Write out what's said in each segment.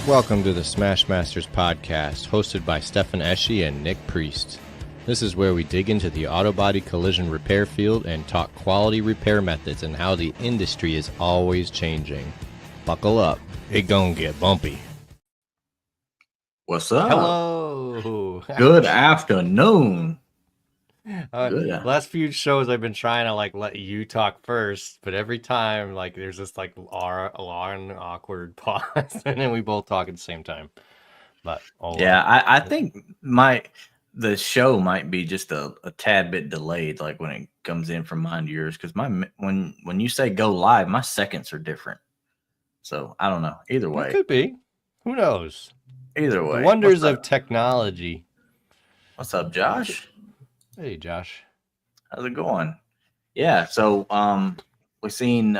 Welcome to the Smash Masters podcast, hosted by Stefan Eschi and Nick Priest. This is where we dig into the auto body collision repair field and talk quality repair methods and how the industry is always changing. Buckle up, it gonna get bumpy. What's up? Hello. Good afternoon. Last few shows I've been trying to let you talk first, but every time there's this long awkward pause, and then we both talk at the same time. But I think the show might be just a tad bit delayed, like when it comes in from mine to yours, because when you say go live, my seconds are different. So I don't know. Either way, it could be. Who knows? Either way, the wonders of technology. What's up, Josh? Hey, Josh. How's it going? Yeah, so we've seen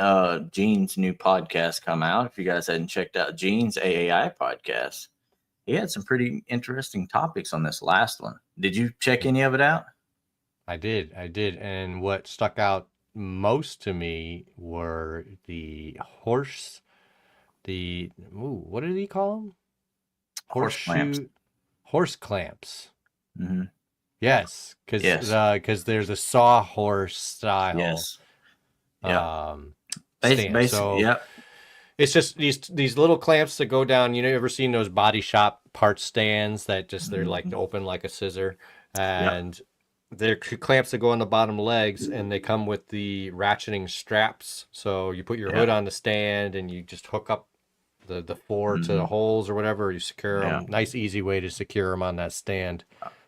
Gene's new podcast come out. If you guys hadn't checked out Gene's AAI podcast, he had some pretty interesting topics on this last one. Did you check any of it out? I did. And what stuck out most to me were what did he call them? Horse clamps. Horse clamps. Mm-hmm. Yes, because there's a sawhorse style. Yes. Basically, so yep. It's just these little clamps that go down. You know, ever seen those body shop part stands that just they're open like a scissor, and they're clamps that go on the bottom legs, and they come with the ratcheting straps. So you put your hood on the stand, and you just hook up the four to the holes or whatever. You secure them. Nice, easy way to secure them on that stand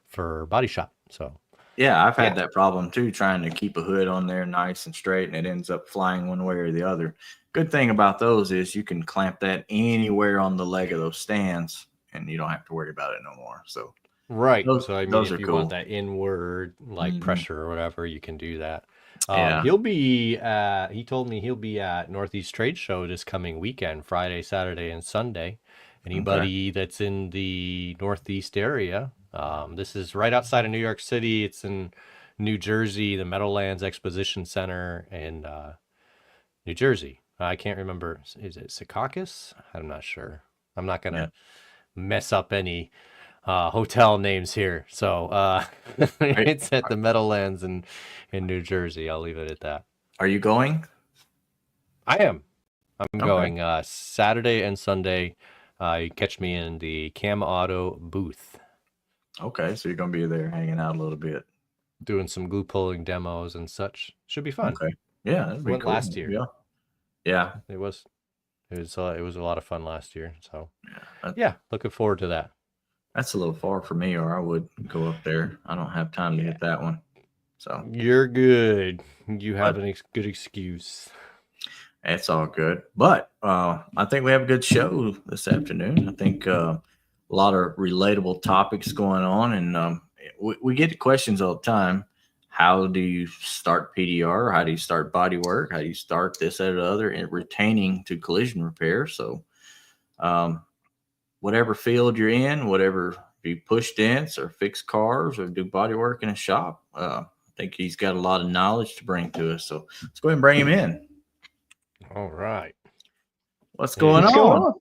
for body shop. So I've had that problem too, trying to keep a hood on there nice and straight, and it ends up flying one way or the other. Good thing about those is you can clamp that anywhere on the leg of those stands, and you don't have to worry about it no more. So so I mean, if you want that inward pressure or whatever, you can do that. He'll be he told me he'll be at Northeast Trade Show this coming weekend, Friday, Saturday, and Sunday. Anybody that's in the Northeast area, this is right outside of New York City. It's in New Jersey, the Meadowlands Exposition Center in New Jersey. I can't remember. Is it Secaucus? I'm not sure. I'm not going to mess up any hotel names here. So it's at the Meadowlands in New Jersey. I'll leave it at that. Are you going? I am. I'm going Saturday and Sunday. You catch me in the Cam Auto booth. Okay, so you're going to be there hanging out a little bit. Doing some glue pulling demos and such. Should be fun. Okay. Yeah, that'd be cool. Last year. Yeah. It was a lot of fun last year. So looking forward to that. That's a little far for me, or I would go up there. I don't have time to hit that one. So you're good. You have a good excuse. It's all good. But I think we have a good show this afternoon. I think a lot of relatable topics going on, and we get questions all the time. How do you start PDR? How do you start body work? How do you start this, that, or the other, and retaining to collision repair? So whatever field you're in, whatever you push dents or fix cars or do body work in a shop, I think he's got a lot of knowledge to bring to us. So let's go ahead and bring him in. All right. What's going on?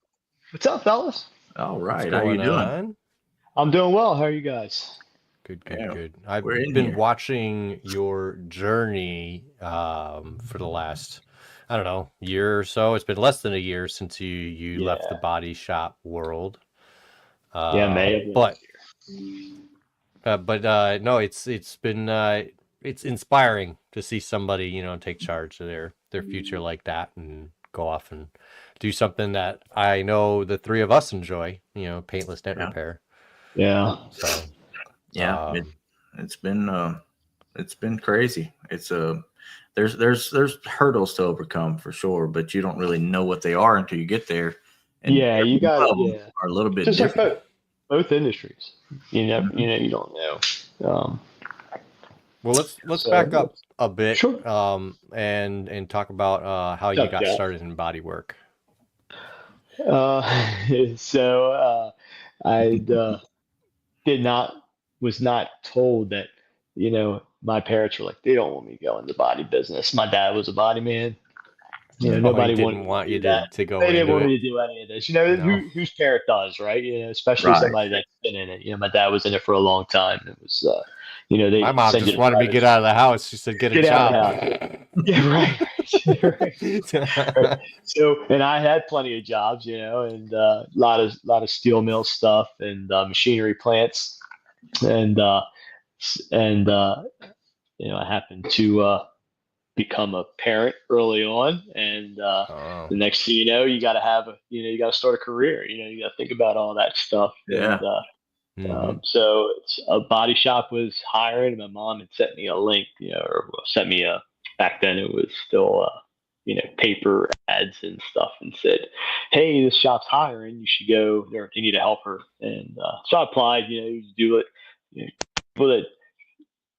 What's up, fellas? All right. How you doing? I'm doing well. How are you guys? Good. I've been watching your journey for the last, year or so. It's been less than a year since you left the body shop world. May of last year. No, it's been it's inspiring to see somebody take charge of their future like that and go off and do something that I know the three of us enjoy. Paintless dent repair. Yeah. So. It's been crazy. It's there's hurdles to overcome for sure, but you don't really know what they are until you get there. And you got are a little bit just different. Like both industries. You don't know. Well, let's back up a bit, sure. And talk about how you got started in body work. I was not told that, my parents were like, they don't want me to go into body business. My dad was a body man. Nobody didn't want you to go They didn't into want it. me to do any of this. Whose parent does, right? Especially somebody that's been in it. My dad was in it for a long time. It was, they My mom send you just to wanted me to private get out of the house. She said, "Get a out job." of the house. Yeah, right. So, and I had plenty of jobs, and a lot of steel mill stuff and machinery plants, and I happened to become a parent early on, and the next thing you know, you got to have you got to start a career. You got to think about all that stuff. Yeah. And, so it's, a body shop was hiring. My mom had sent me a link, or sent me back then it was still paper ads and stuff, and said, "Hey, this shop's hiring. You should go. They need a helper." And so I applied. You do it. People that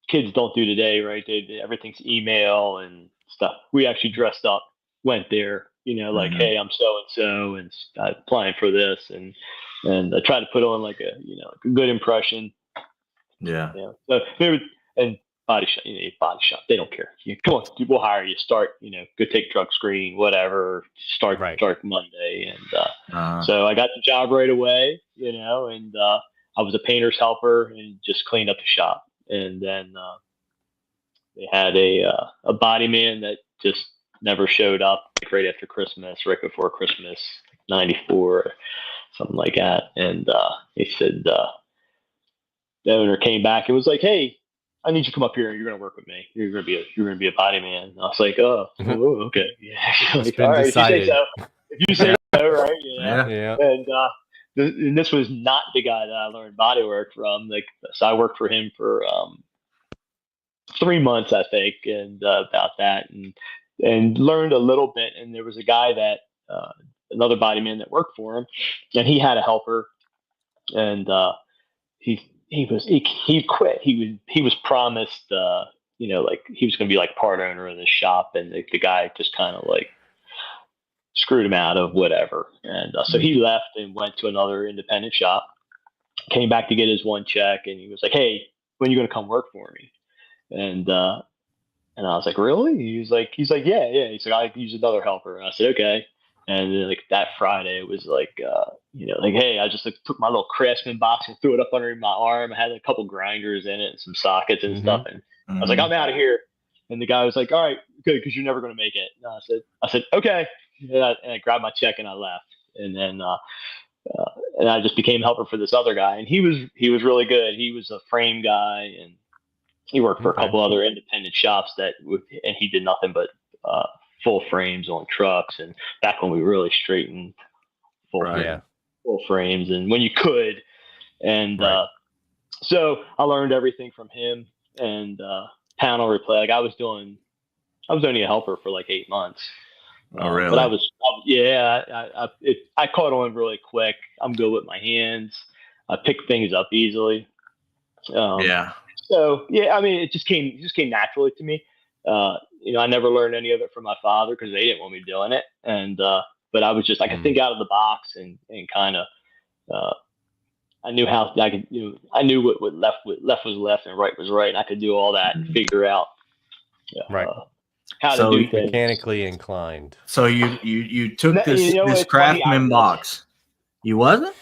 kids don't do today, right? Everything's email and stuff. We actually dressed up, went there. Like, hey, I'm so and so, and applying for this, and I tried to put on like a a good impression. Yeah. So and body shop, body shop. They don't care. Come on, we'll hire you. Start, go take drug screen, whatever. Start Monday, and so I got the job right away. And I was a painter's helper and just cleaned up the shop. And then they had a body man that just never showed up, right after Christmas, right before Christmas, '94, something like that. And he said, the owner came back and was like, "Hey, I need you to come up here and you're going to work with me. You're going to be a body man." And I was like, "Oh, okay." Yeah. It's been decided. If you say so, right? Yeah. And and this was not the guy that I learned body work from. So I worked for him for 3 months, I think, and about that, and learned a little bit. And there was a guy that another body man that worked for him, and he had a helper, and he quit. He was promised, like he was going to be like part owner of the shop, and the guy just kind of like screwed him out of whatever. And so he left and went to another independent shop, came back to get his one check, and he was like, "Hey, when are you going to come work for me?" And I was like, "Really?" He's like, "Yeah." He's like, "I use another helper." And I said, "Okay." And then, like, that Friday, it was like, like, "Hey, I just took my little Craftsman box and threw it up under my arm. I had a couple grinders in it and some sockets and stuff." And I was like, "I'm out of here." And the guy was like, "All right, good, because you're never going to make it." And I said, "Okay." And I grabbed my check and I left. And then and I just became helper for this other guy. And he was really good. He was a frame guy, and he worked for a couple other independent shops and he did nothing but full frames on trucks. And back when we really straightened full frames, and when you could. And so I learned everything from him, and panel replay. Like I was only a helper for like 8 months. Oh, really? But I caught on really quick. I'm good with my hands. I pick things up easily. So I mean, it just came naturally to me. I never learned any of it from my father because they didn't want me doing it. And but I was just, I could think out of the box and kind of. I knew how I could. I knew what left was left and right was right. And I could do all that and figure out. How to do things. Mechanically inclined. So you took this Craftsman box. You wasn't?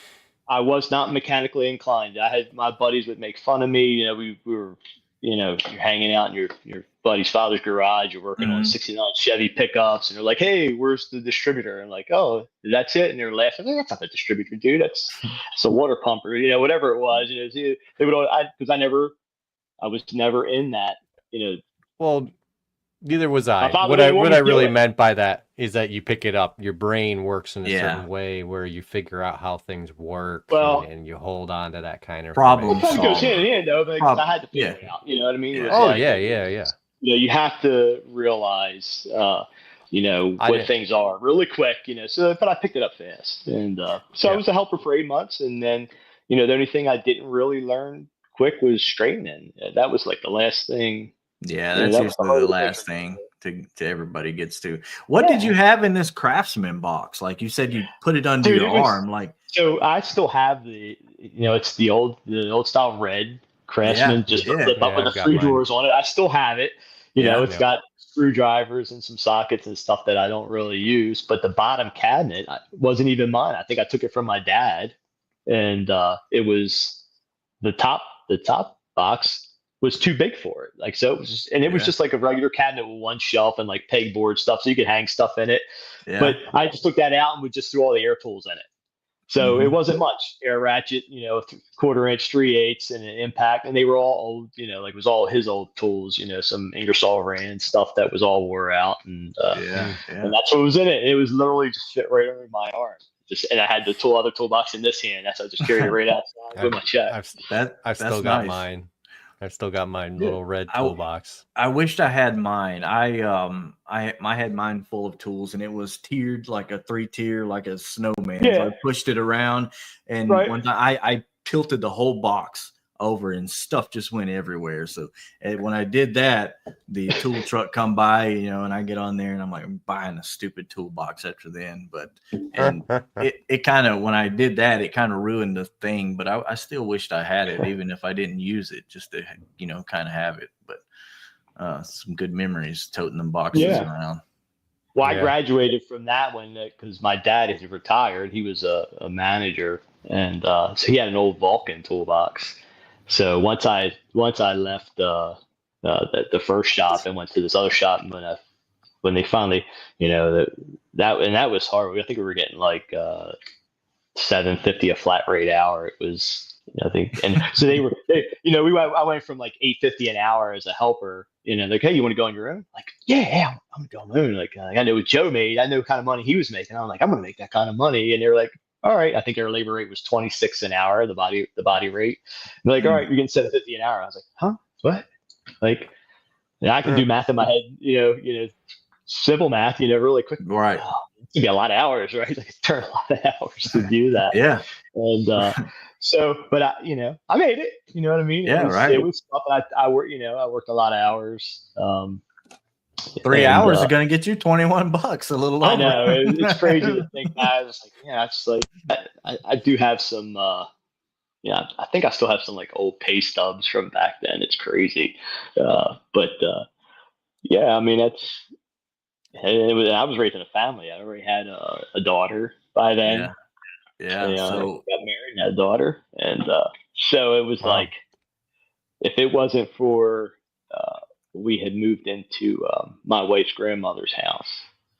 I was not mechanically inclined. I had, my buddies would make fun of me. We were, you're hanging out in your buddy's father's garage. You're working on 69 Chevy pickups, and they're like, "Hey, where's the distributor?" And like, "Oh, that's it." And they're laughing. Like, "That's not the distributor, dude. That's a water pumper." Whatever it was. They would because I was never in that. Well, neither was I. What I really meant by that is that you pick it up. Your brain works in a certain way where you figure out how things work, and you hold on to that kind of problem. It goes hand in hand, though, because I had to figure it out. You know what I mean? Yeah. You have to realize, what things are really quick. So, but I picked it up fast, and so I was a helper for 8 months, and then, the only thing I didn't really learn quick was straightening. That was like the last thing. Yeah, that's usually the last thing to everybody gets to. What did you have in this Craftsman box? Like you said, you put it under your arm. Like, so I still have it's the old style red Craftsman, just flip up with the 3 drawers on it. I still have it. It's got screwdrivers and some sockets and stuff that I don't really use. But the bottom cabinet wasn't even mine. I think I took it from my dad, and it was the top box was too big for it. Like, so it was just, and it was just like a regular cabinet with one shelf and like pegboard stuff, so you could hang stuff in it. Yeah. But I just took that out and would just throw all the air tools in it. So it wasn't much. Air ratchet, 1/4 inch, 3/8, and an impact, and they were all old. Like it was all his old tools. Some Ingersoll Rand stuff that was all wore out, and and that's what was in it. It was literally just fit right under my arm. And I had the other toolbox in this hand. That's how I just carried it right outside with my check. I've still got mine. I've still got my little red toolbox. I wished I had mine. I had mine full of tools, and it was tiered like a 3-tier, like a snowman. Yeah. So I pushed it around, and one time I tilted the whole box over, and stuff just went everywhere. So when I did that, the tool truck come by, and I get on there, and I'm like, I'm buying a stupid toolbox after then. And it kind of, when I did that, it kind of ruined the thing. But I still wished I had it, even if I didn't use it, just to kind of have it. But some good memories toting them boxes around. Well, I graduated from that one because my dad is retired. He was a manager, and so he had an old Vulcan toolbox. So once I left the first shop and went to this other shop, and when they finally, that was hard. I think we were getting like $7.50 a flat rate hour. It was, I think, and so I went from like $8.50 an hour as a helper. Like, hey, you want to go on your own? Like, yeah, I'm gonna go on my own. Like, I know what Joe made. I know what kind of money he was making. I'm like, I'm gonna make that kind of money. And they were like, all right. I think our labor rate was $26 an hour, the body rate. They're like, all right, you're getting $7.50 an hour. I was like, huh? What? Like, I can do math in my head, simple math, really quick. Right. It's gonna be a lot of hours, right? Like, it turn a lot of hours to do that. Yeah. And but I made it. You know what I mean? Yeah, right. It was tough. I worked a lot of hours. 3 hours are going to get you $21 a little over. I know, it's crazy to think that. I was like, it's like I do have some I think I still have some like old pay stubs from back then. It's crazy. I mean, I was raised in a family. I already had a daughter by then. Yeah. So I got married and had a daughter, and so it was like, if it wasn't for we had moved into my wife's grandmother's house,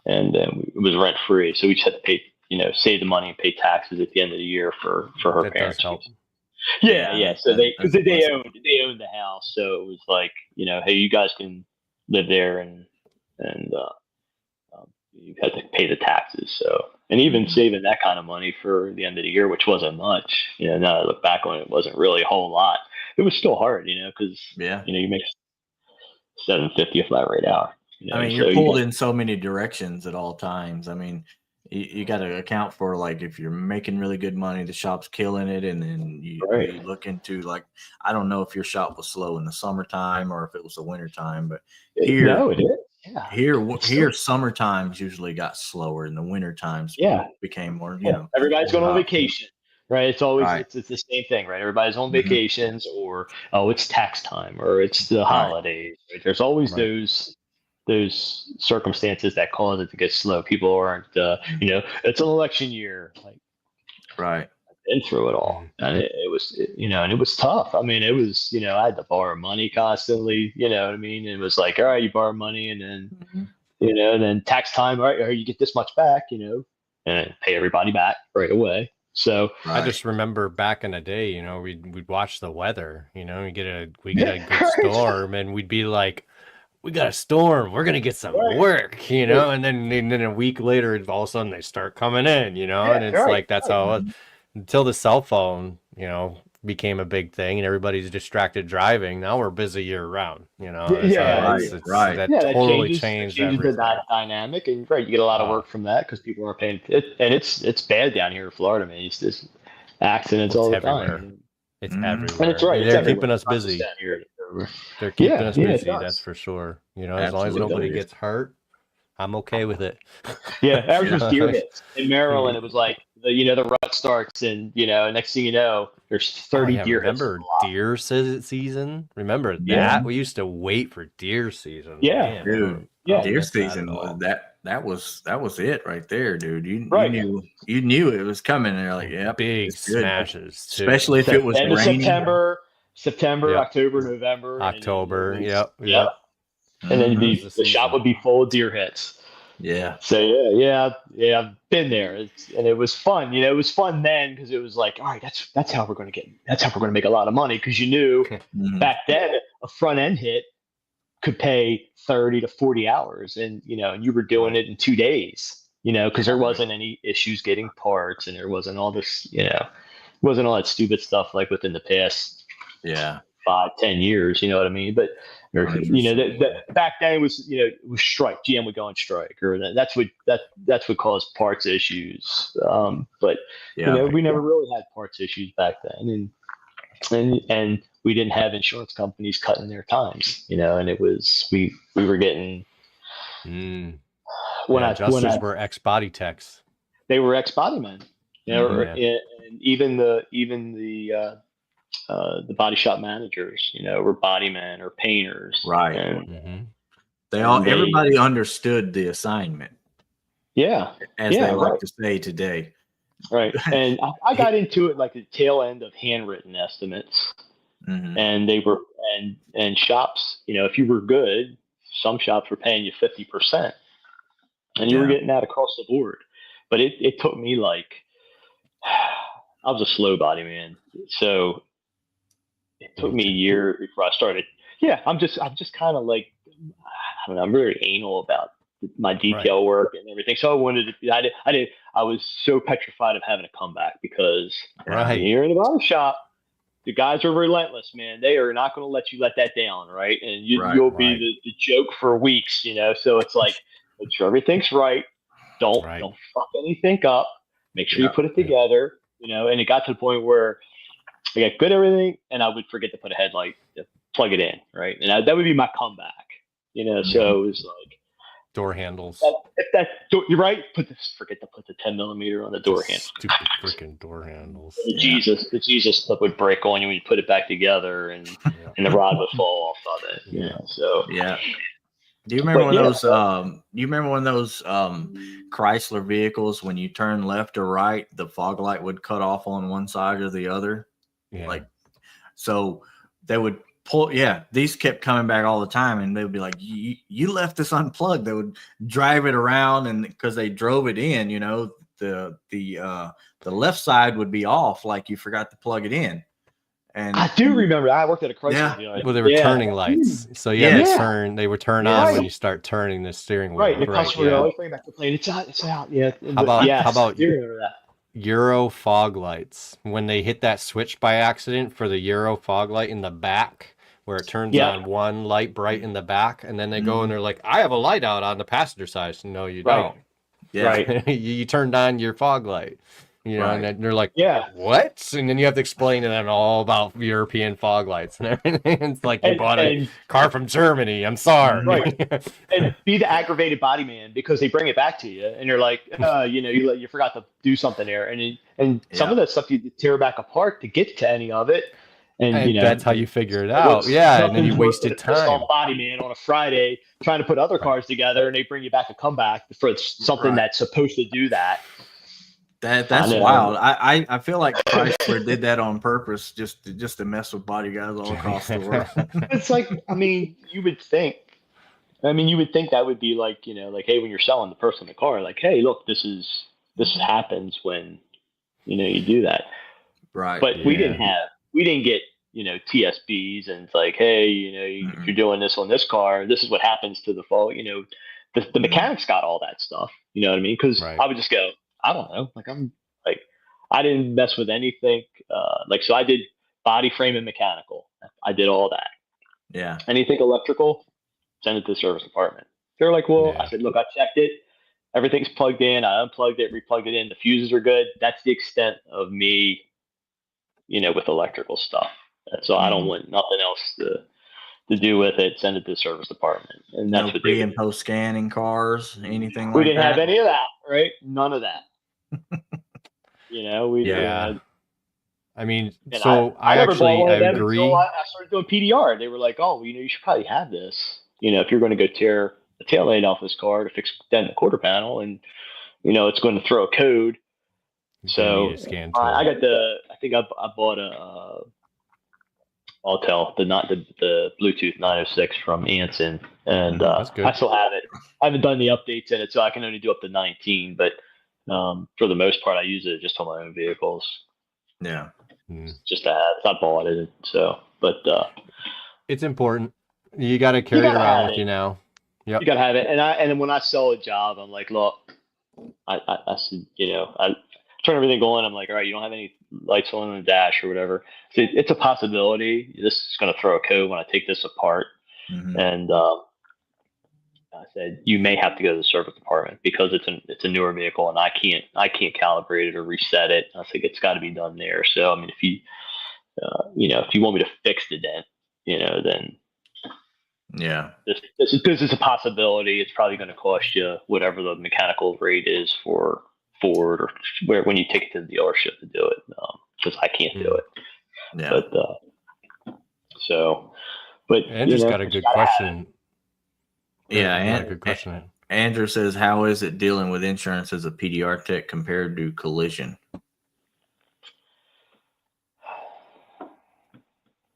and then it was rent free, so we just had to pay, save the money and pay taxes at the end of the year for her that parents. Does help. Yeah. So they owned the house, so it was like, hey, you guys can live there, and you had to pay the taxes. So, and even saving that kind of money for the end of the year, which wasn't much. Now that I look back on it, wasn't really a whole lot. It was still hard, because you make $7.50 a flat rate hour. I mean, you're pulled in so many directions at all times. I mean, you got to account for, like, if you're making really good money, the shop's killing it, and then you look into, like, I don't know if your shop was slow in the summertime or if it was the wintertime, but here, it is. Yeah. Here, summer times usually got slower, and the winter times became more. Everybody's going on vacation, right? It's always it's the same thing, right? Everybody's on vacations, or it's tax time, or it's the holidays. Right? There's always those circumstances that cause it to get slow. People aren't, it's an election year, like, right. I've been through it all, and it was, and it was tough. I mean, it was, I had to borrow money constantly. You know what I mean? It was like, all right, you borrow money, and then, then tax time, all right, you get this much back, and pay everybody back right away. So I just remember back in the day, we'd watch the weather. We get a good storm, and we'd be like, we got a storm, we're gonna get some work, and then a week later, all of a sudden they start coming in, and it's like, that's how it was. Until the cell phone, became a big thing, and everybody's distracted driving. Now we're busy year round, That totally changed everything. The dynamic, and you get a lot of work from that because people aren't paying it, and it's bad down here in Florida, man. It's just accidents all the time. It's everywhere. And it's right. They're keeping us busy. They're keeping us busy. That's for sure. As long as nobody gets hurt. I'm okay with it. Yeah, ours was deer hits. In Maryland, it was like the rut starts, and next thing you know, there's 30 deer hits. Remember deer season? Remember that? Yeah. We used to wait for deer season. Yeah, Man, dude. Yeah. Deer season was that was it right there, dude. You knew it was coming, and you're like, yeah, big smashes, too. Especially if it was end of raining. September, Yep. October, November. October, Yep. Mm-hmm. And then the shop would be full of deer hits. Yeah. So I've been there, and it was fun. It was fun then because it was like, all right, that's how we're going to make a lot of money, because you knew back then a front end hit could pay 30 to 40 hours, and and you were doing it in 2 days, because there wasn't any issues getting parts, and there wasn't all this, wasn't all that stupid stuff like within the past 5-10 years, you know what I mean? But back then it was it was strike. GM would go on strike, or that's what caused parts issues. But we never really had parts issues back then, and we didn't have insurance companies cutting their times, and it was we were getting adjusters were ex body techs. They were ex body men, and even the body shop managers, were body men or painters, right? And everybody understood the assignment, as they like to say today, right? And I got into it like the tail end of handwritten estimates, and they were and shops, if you were good, some shops were paying you 50%, and you were getting that across the board. But it took me like, I was a slow body man, so it took me a year before I started. Yeah, I'm just kind of like, I don't know, I'm very anal about my detail work and everything. So I wanted to. I was so petrified of having to come back, because when you're in the body shop, the guys are relentless, man. They are not going to let you let that down, right? And you'll be the joke for weeks, So it's like, make sure everything's right. Don't fuck anything up. Make sure you put it together, And it got to the point where I got good at everything, and I would forget to put a headlight, plug it in, right? And that would be my comeback, So it was like door handles. You're right. Forget to put the 10 millimeter on the door handle. Stupid freaking door handles. The Jesus clip would break on you when you put it back together, and the rod would fall off of it. So Do you remember when those Chrysler vehicles, when you turn left or right, the fog light would cut off on one side or the other? Yeah. So they would pull. Yeah, these kept coming back all the time, and they would be like, "You left this unplugged." They would drive it around, and because they drove it in, the left side would be off, like you forgot to plug it in. And I do remember. I worked at a Chrysler dealer. Well, they were turning lights, so they would turn on when you start turning the steering wheel. Right, the customer would always bring back the plane. It's out. Yeah. How about Euro fog lights? When they hit that switch by accident for the Euro fog light in the back, where it turns on one light bright in the back, and then they go and they're like, "I have a light out on the passenger side." So, no, you don't. Yeah. Right. You turned on your fog light. And then they're like, what? And then you have to explain to them all about European fog lights and everything. It's like, you bought a car from Germany. I'm sorry. Right. And be the aggravated body man, because they bring it back to you, and you're like, you forgot to do something there. And some of that stuff you tear back apart to get to any of it. And that's how you figure it out. Yeah. And then you wasted time. Body man on a Friday trying to put other cars together, and they bring you back a comeback for something that's supposed to do that. That's wild. I feel like Chrysler did that on purpose, just to mess with body guys all across the world. It's like, you would think that would be like, hey, when you're selling the person the car, like, hey, look, this happens when, you do that. Right. But we didn't get, TSBs, and it's like, hey, if you're doing this on this car, this is what happens to the fall. The mechanics got all that stuff. You know what I mean? Because I would just go, I don't know. I didn't mess with anything. So I did body, frame, and mechanical. I did all that. Yeah. Anything electrical, send it to the service department. They're like, well, I said, look, I checked it. Everything's plugged in. I unplugged it, replugged it in. The fuses are good. That's the extent of me, with electrical stuff. So I don't want nothing else to to do with it, send it to the service department, and that's what pre and post scanning cars, anything like that. We didn't have any of that, right? None of that. I mean, so I actually agree. I started doing PDR. They were like, "Oh, you should probably have this. If you're going to go tear the taillight off this car to fix the quarter panel, and it's going to throw a code." So I think I bought a Autel, the Bluetooth 906 from Anson, and I still have it. I haven't done the updates in it, so I can only do up to 19. But for the most part, I use it just on my own vehicles. Yeah, just to have. I bought it, so but it's important. You got to carry it around with you now. Yep. You got to have it, and then when I sell a job, I'm like, look, I said, I turn everything on. I'm like, all right, you don't have any lights on the dash or whatever. So it's a possibility. This is going to throw a code when I take this apart. Mm-hmm. And I said, you may have to go to the service department because it's a newer vehicle and I can't calibrate it or reset it. I think it's got to be done there. So, I mean, if you want me to fix the dent, then yeah, this is a possibility. It's probably going to cost you whatever the mechanical rate is for Ford or when you take it to the dealership to do it, because I can't do it. Yeah. But Andrew's got a good question. Yeah, good question. Andrew says, "How is it dealing with insurance as a PDR tech compared to collision?"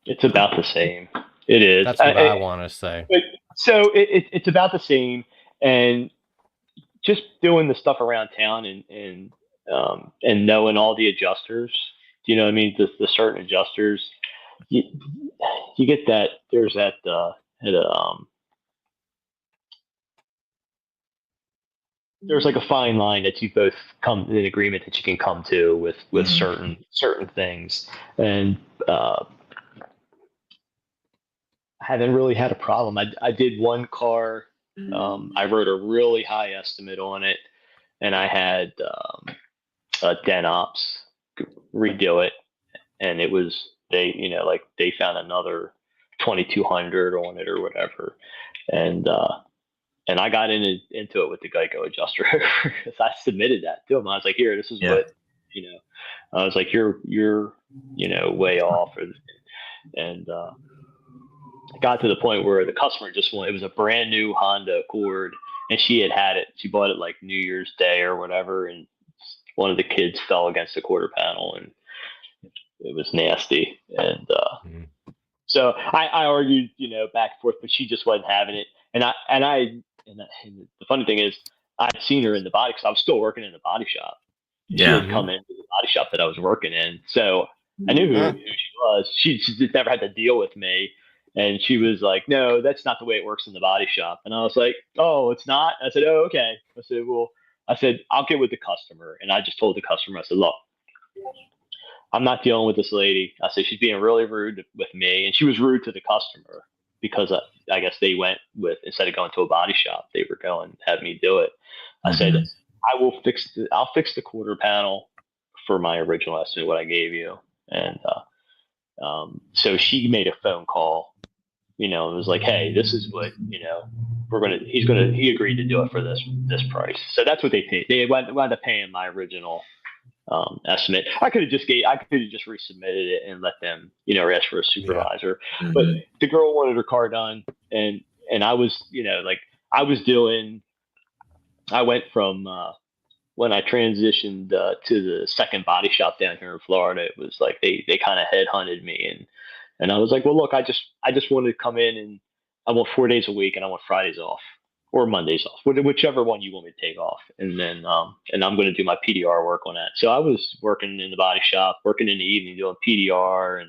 It's about the same. It is. That's what I want to say. So it's about the same, and just doing the stuff around town and knowing all the adjusters, you know what I mean? The certain adjusters, you get that. There's that there's like a fine line that you both come in agreement that you can come to with certain things, and I haven't really had a problem. I did one car. I wrote a really high estimate on it, and I had DenOps redo it, and it was they found another 2,200 on it or whatever, and I got into it with the Geico adjuster because I submitted that to him. I was like, here, this is what I was like, you're way off, and it got to the point where the customer just wanted, it was a brand new Honda Accord, and she had it. She bought it like New Year's Day or whatever, and one of the kids fell against the quarter panel, and it was nasty. And so I argued, back and forth, but she just wasn't having it. And the funny thing is, I'd seen her in the body because I was still working in the body shop. She had come into the body shop that I was working in, so I knew who she was. She just never had to deal with me. And she was like, no, that's not the way it works in the body shop. And I was like, oh, it's not? I said, oh, okay. I said, I'll get with the customer. And I just told the customer, I said, look, I'm not dealing with this lady. I said, she's being really rude with me. And she was rude to the customer because I guess they went with, instead of going to a body shop, they were going to have me do it. I said, I'll fix the quarter panel for my original estimate, what I gave you. And so she made a phone call. It was like, hey, this is what, he agreed to do it for this price. So that's what they paid. They wound up paying my original estimate. I could have just resubmitted it and let them, ask for a supervisor. Yeah. But the girl wanted her car done, and I was, I went from when I transitioned to the second body shop down here in Florida. It was like they kind of headhunted me, and I was like, well, look, I just wanted to come in, and I want 4 days a week, and I want Fridays off or Mondays off, whichever one you want me to take off. And then, and I'm going to do my PDR work on that. So I was working in the body shop, working in the evening, doing PDR,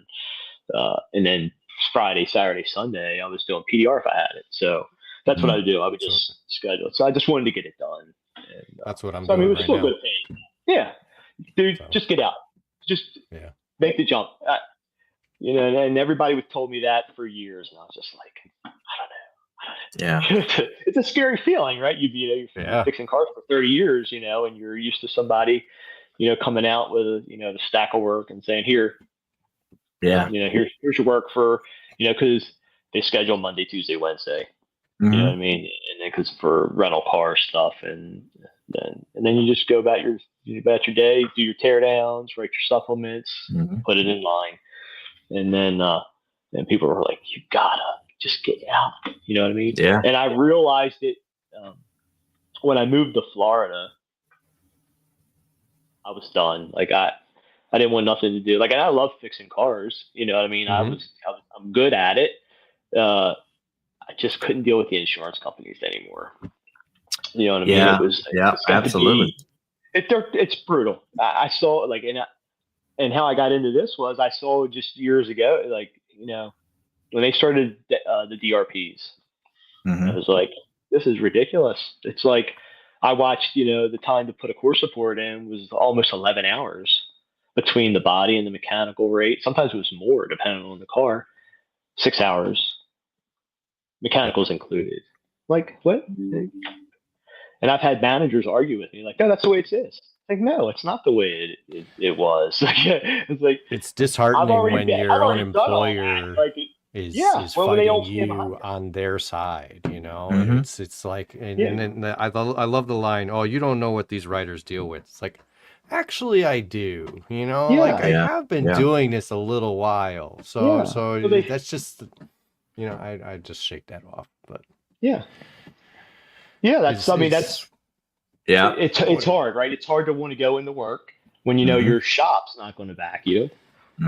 and then Friday, Saturday, Sunday, I was doing PDR if I had it. So that's what I would do. I would just schedule it. So I just wanted to get it done. And, that's what I'm doing. I mean, it was still good pain. Yeah, dude, just get out. Just make the jump. And everybody told me that for years, and I was just like, I don't know. Yeah, it's a scary feeling, right? You've been fixing cars for 30 years, and you're used to somebody, coming out with the stack of work and saying, here, here's your work for, because they schedule Monday, Tuesday, Wednesday. You know what I mean? And then because for rental car stuff, and then you just go about your day, do your tear downs, write your supplements, put it in line, and then people were like, "You gotta just get out." You know what I mean? Yeah. And I realized it when I moved to Florida. I was done. Like I didn't want nothing to do. Like, and I love fixing cars. You know what I mean? I'm good at it. I just couldn't deal with the insurance companies anymore. You know what I mean? Yeah, It was absolutely. It's brutal. I saw like, and how I got into this was I saw just years ago, like, you know, when they started the DRPs, I was like, this is ridiculous. It's like I watched, you know, the time to put a course report in was almost 11 hours between the body and the mechanical rate. Sometimes it was more depending on the car. 6 hours. Mechanicals included. Like, what? And I've had managers argue with me, like, no, that's the way it is. Like, no, it's not the way it was. It's like, it's disheartening when your own employer is fighting you on their side, you know. And it's like, and then I love the line, "Oh, you don't know what these writers deal with." It's like, actually, I do. You know, like I have been doing this a little while, so that's just. You know, I just shake that off, but that's it's hard, right? It's hard to want to go into work when you know your shop's not going to back you.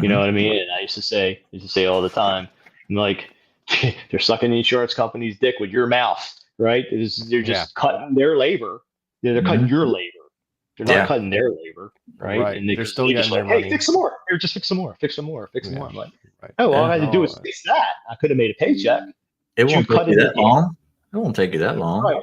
You know what I mean? And I used to say all the time, I'm like, they're sucking the insurance company's dick with your mouth, right? They're just cutting their labor. They're cutting your labor. They're not cutting their labor, right? And they're still getting their money. Hey, fix some more. Here, just fix some more. Fix some more. Fix some more. I'm like, oh, all I had to do was fix that. I could have made a paycheck. It won't take you that long. It won't take you that long.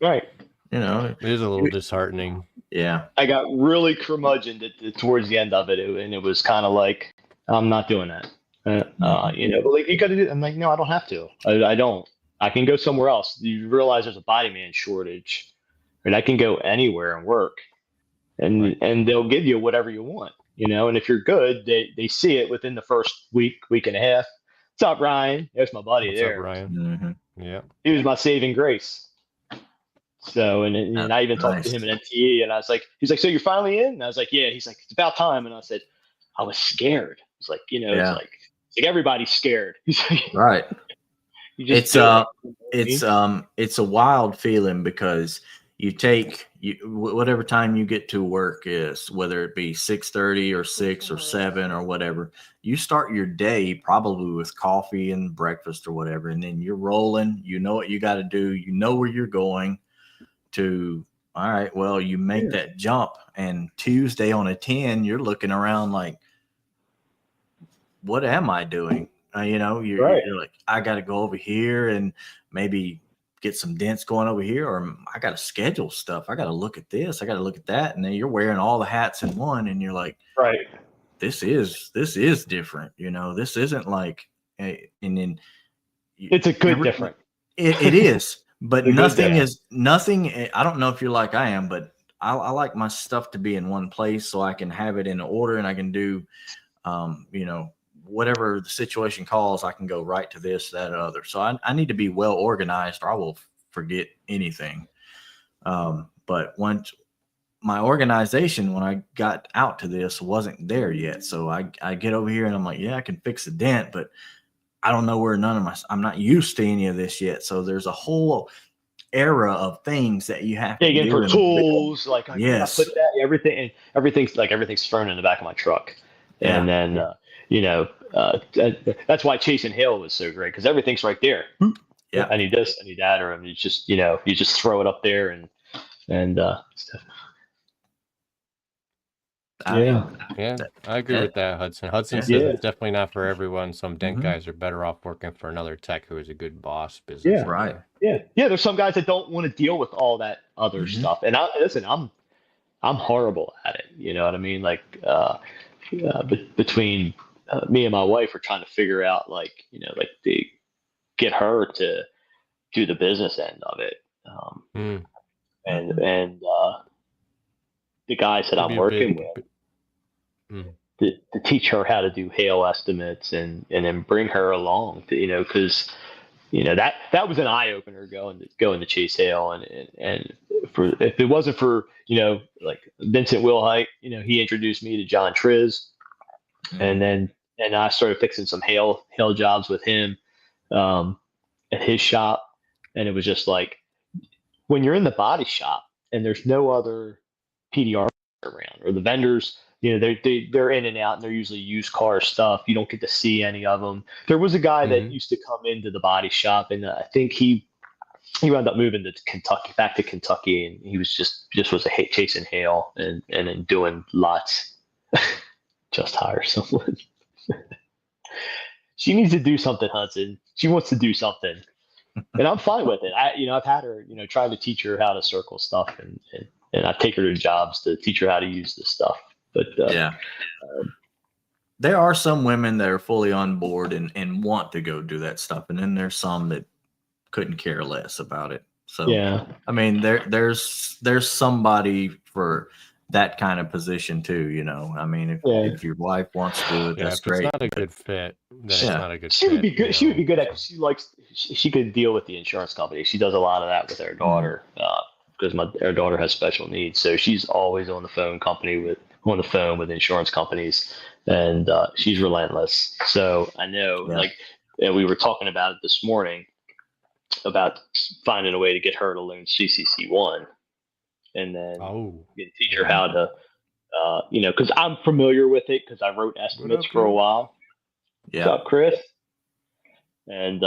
Right. You know, it is a little disheartening. Yeah. I got really curmudgeoned towards the end of it, and it was kind of like, I'm not doing that. You know, but like, you got to do. I'm like, no, I don't have to. I don't. I can go somewhere else. You realize there's a body man shortage, and I can go anywhere and work, and they'll give you whatever you want. You know, and if you're good, they see it within the first week and a half. What's up, Ryan? There's my buddy. What's there. Up, Ryan? Yeah. He was my saving grace. So, and I even talked to him at NTE, and I was like, he's like, so you're finally in? And I was like, yeah. He's like, it's about time. And I said, I was scared. It's like, you know, it's like everybody's scared. He's like, right. It's a wild feeling because you take whatever time you get to work is, whether it be 6:30 or 6 or 7 or whatever, you start your day probably with coffee and breakfast or whatever. And then you're rolling, you know what you got to do. You know where you're going to. All right. Well, you make that jump, and Tuesday on a 10, you're looking around like, what am I doing? You know, you're like, I got to go over here and maybe get some dents going over here, or I got to schedule stuff. I got to look at this. I got to look at that. And then you're wearing all the hats in one, and you're like, this is different. You know, this isn't like, and then it's a good different. It is, but nothing. I don't know if you're like I am, but I like my stuff to be in one place so I can have it in order, and I can do, you know, whatever the situation calls, I can go right to this, that, or other. So I need to be well organized, or I will forget anything. But once my organization, when I got out to this, wasn't there yet. So I get over here and I'm like, yeah, I can fix a dent, but I don't know where I'm not used to any of this yet. So there's a whole era of things that you have to do. For tools, like I put that, everything's thrown in the back of my truck. And then, you know, that's why Chasing Hail was so great, because everything's right there. Yeah, I need this, I need that, or you just, you know, you just throw it up there and stuff. I agree with that, Hudson. Hudson says it's definitely not for everyone. Some dent guys are better off working for another tech who is a good boss business. Yeah, right. Yeah. There's some guys that don't want to deal with all that other stuff. And I'm horrible at it. You know what I mean? Like, between me and my wife are trying to figure out, like, you know, like to get her to do the business end of it. And the guys that I'm working with, to teach her how to do hail estimates and then bring her along to, because that was an eye opener going to chase hail and for if it wasn't for like Vincent Wilhite, he introduced me to John Triz, and I started fixing some hail jobs with him at his shop, and it was just like when you're in the body shop and there's no other PDR around, or the vendors, they're in and out, and they're usually used car stuff. You don't get to see any of them. There was a guy that used to come into the body shop, and I think he wound up moving to back to Kentucky, and he was just was chasing hail and then doing lots. Just hire someone. She needs to do something, Hudson. She wants to do something, and I'm fine with it. I've had her, trying to teach her how to circle stuff, and I take her to jobs to teach her how to use this stuff. But there are some women that are fully on board and want to go do that stuff, and then there's some that couldn't care less about it. So yeah, I mean, there's somebody for that kind of position too. I mean, if your wife wants to do it, that's great. It's not a good fit. It's not a good. She would be good. She would be good at. She could deal with the insurance company. She does a lot of that with her daughter because her daughter has special needs. So she's always on the phone with insurance companies, and she's relentless. So I know, and we were talking about it this morning about finding a way to get her to learn CCC1, and then teach her how to, because I'm familiar with it because I wrote estimates for a while. Yeah. What's up, Chris? And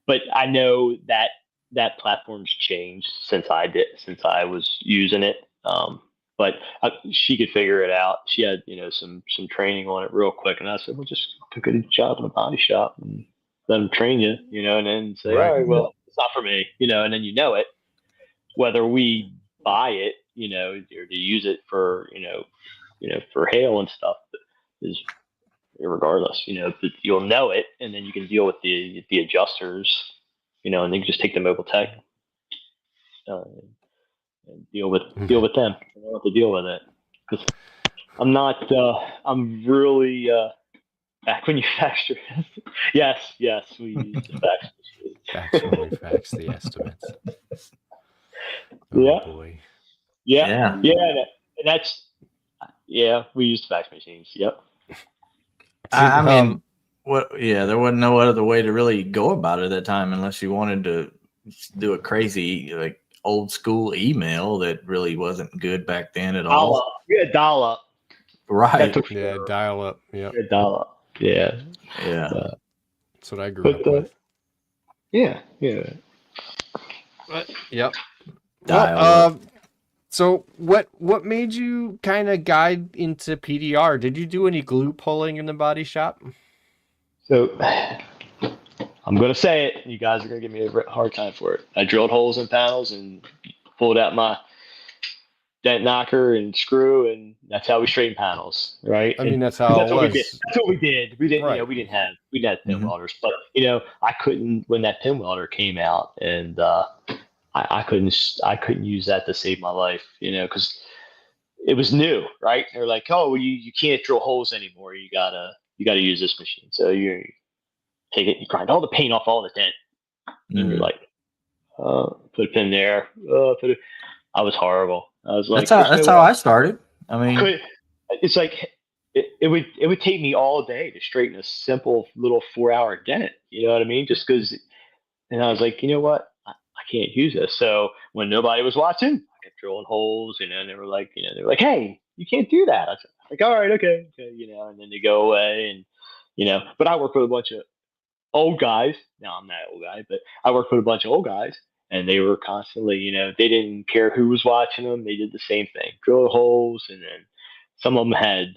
but I know that platform's changed since I was using it. But she could figure it out. She had, some training on it real quick, and I said, "Well, just pick a job in a body shop and let them train you, and then say, all right, well, it's not for me, and then it. Whether we buy it, or to use it for, for hail and stuff is regardless, but you'll know it, and then you can deal with the adjusters, and then you just take the Mobile Tech." And deal with them. I don't have to deal with it because I'm not. I'm really back when you factor. yes, we use the fax machine. Fax when we fax the estimates. Boy. Yeah. And that's we use fax machines. Yep. I mean, there wasn't no other way to really go about it at that time unless you wanted to do a crazy old school email that really wasn't good back then at all. Dial up. Right. Yeah, dial up. Yeah. Dial up. Yeah. Yeah. That's what I grew up with. Yeah. But, yep. Dial up. So what made you kind of guide into PDR? Did you do any glue pulling in the body shop? So I'm going to say it. You guys are going to give me a hard time for it. I drilled holes in panels and pulled out my dent knocker and screw, and that's how we straighten panels, right? I mean, that's how it was. That's what we did. We didn't, we didn't have pin welders, but I couldn't when that pin welder came out, and I couldn't use that to save my life, because it was new, right? They're like, oh, you can't drill holes anymore. You gotta use this machine. So you take it, you grind all the paint off all the dent, and you're like, put a pin there. I was horrible. I was like, that's how I started. I mean, it's like it would take me all day to straighten a simple little 4-hour dent. You know what I mean? Just because, and I was like, you know what? I can't use this. So when nobody was watching, I kept drilling holes, and they were like, hey, you can't do that. I was like, all right, okay, and then they go away, and but I work with a bunch of old guys. Now I'm not an old guy, but I worked with a bunch of old guys, and they were constantly, they didn't care who was watching them. They did the same thing, drill holes, and then some of them had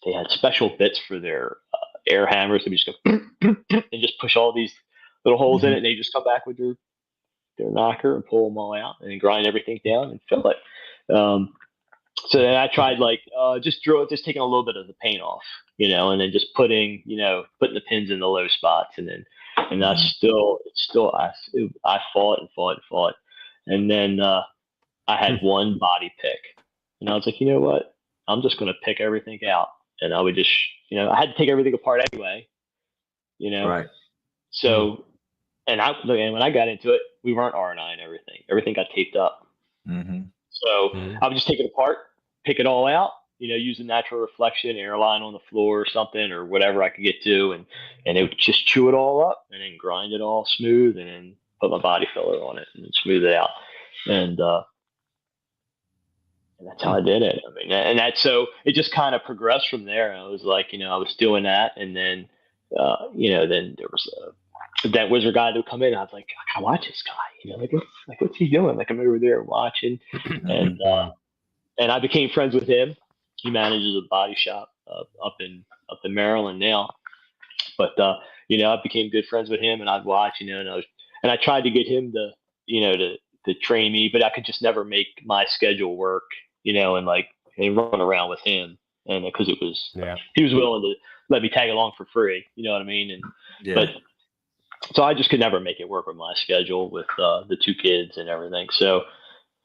they had special bits for their air hammers. They would just go and just push all these little holes in it, and they just come back with their knocker and pull them all out, and then grind everything down and fill it. So then I tried just taking a little bit of the paint off, and then just putting the pins in the low spots, and that's I fought, and then I had one body pick, and I was like, you know what, I'm just going to pick everything out. And I would just, I had to take everything apart anyway, Right. So, and when I got into it, we weren't R&I and everything. Everything got taped up. Mm-hmm. So I would just take it apart, pick it all out, use a natural reflection, airline on the floor or something or whatever I could get to. And it would just chew it all up and then grind it all smooth and then put my body filler on it and smooth it out. And that's how I did it. I mean, and so it just kind of progressed from there. I was like, I was doing that. And then, then there was that wizard guy that would come in. I was like, I watch this guy, what's he doing? Like I'm over there watching, and I became friends with him. He manages a body shop up in Maryland now, but I became good friends with him, and I'd watch, and I tried to get him to train me, but I could just never make my schedule work, and run around with him, and because he was willing to let me tag along for free, you know what I mean, and but. So I just could never make it work with my schedule with the 2 kids and everything. So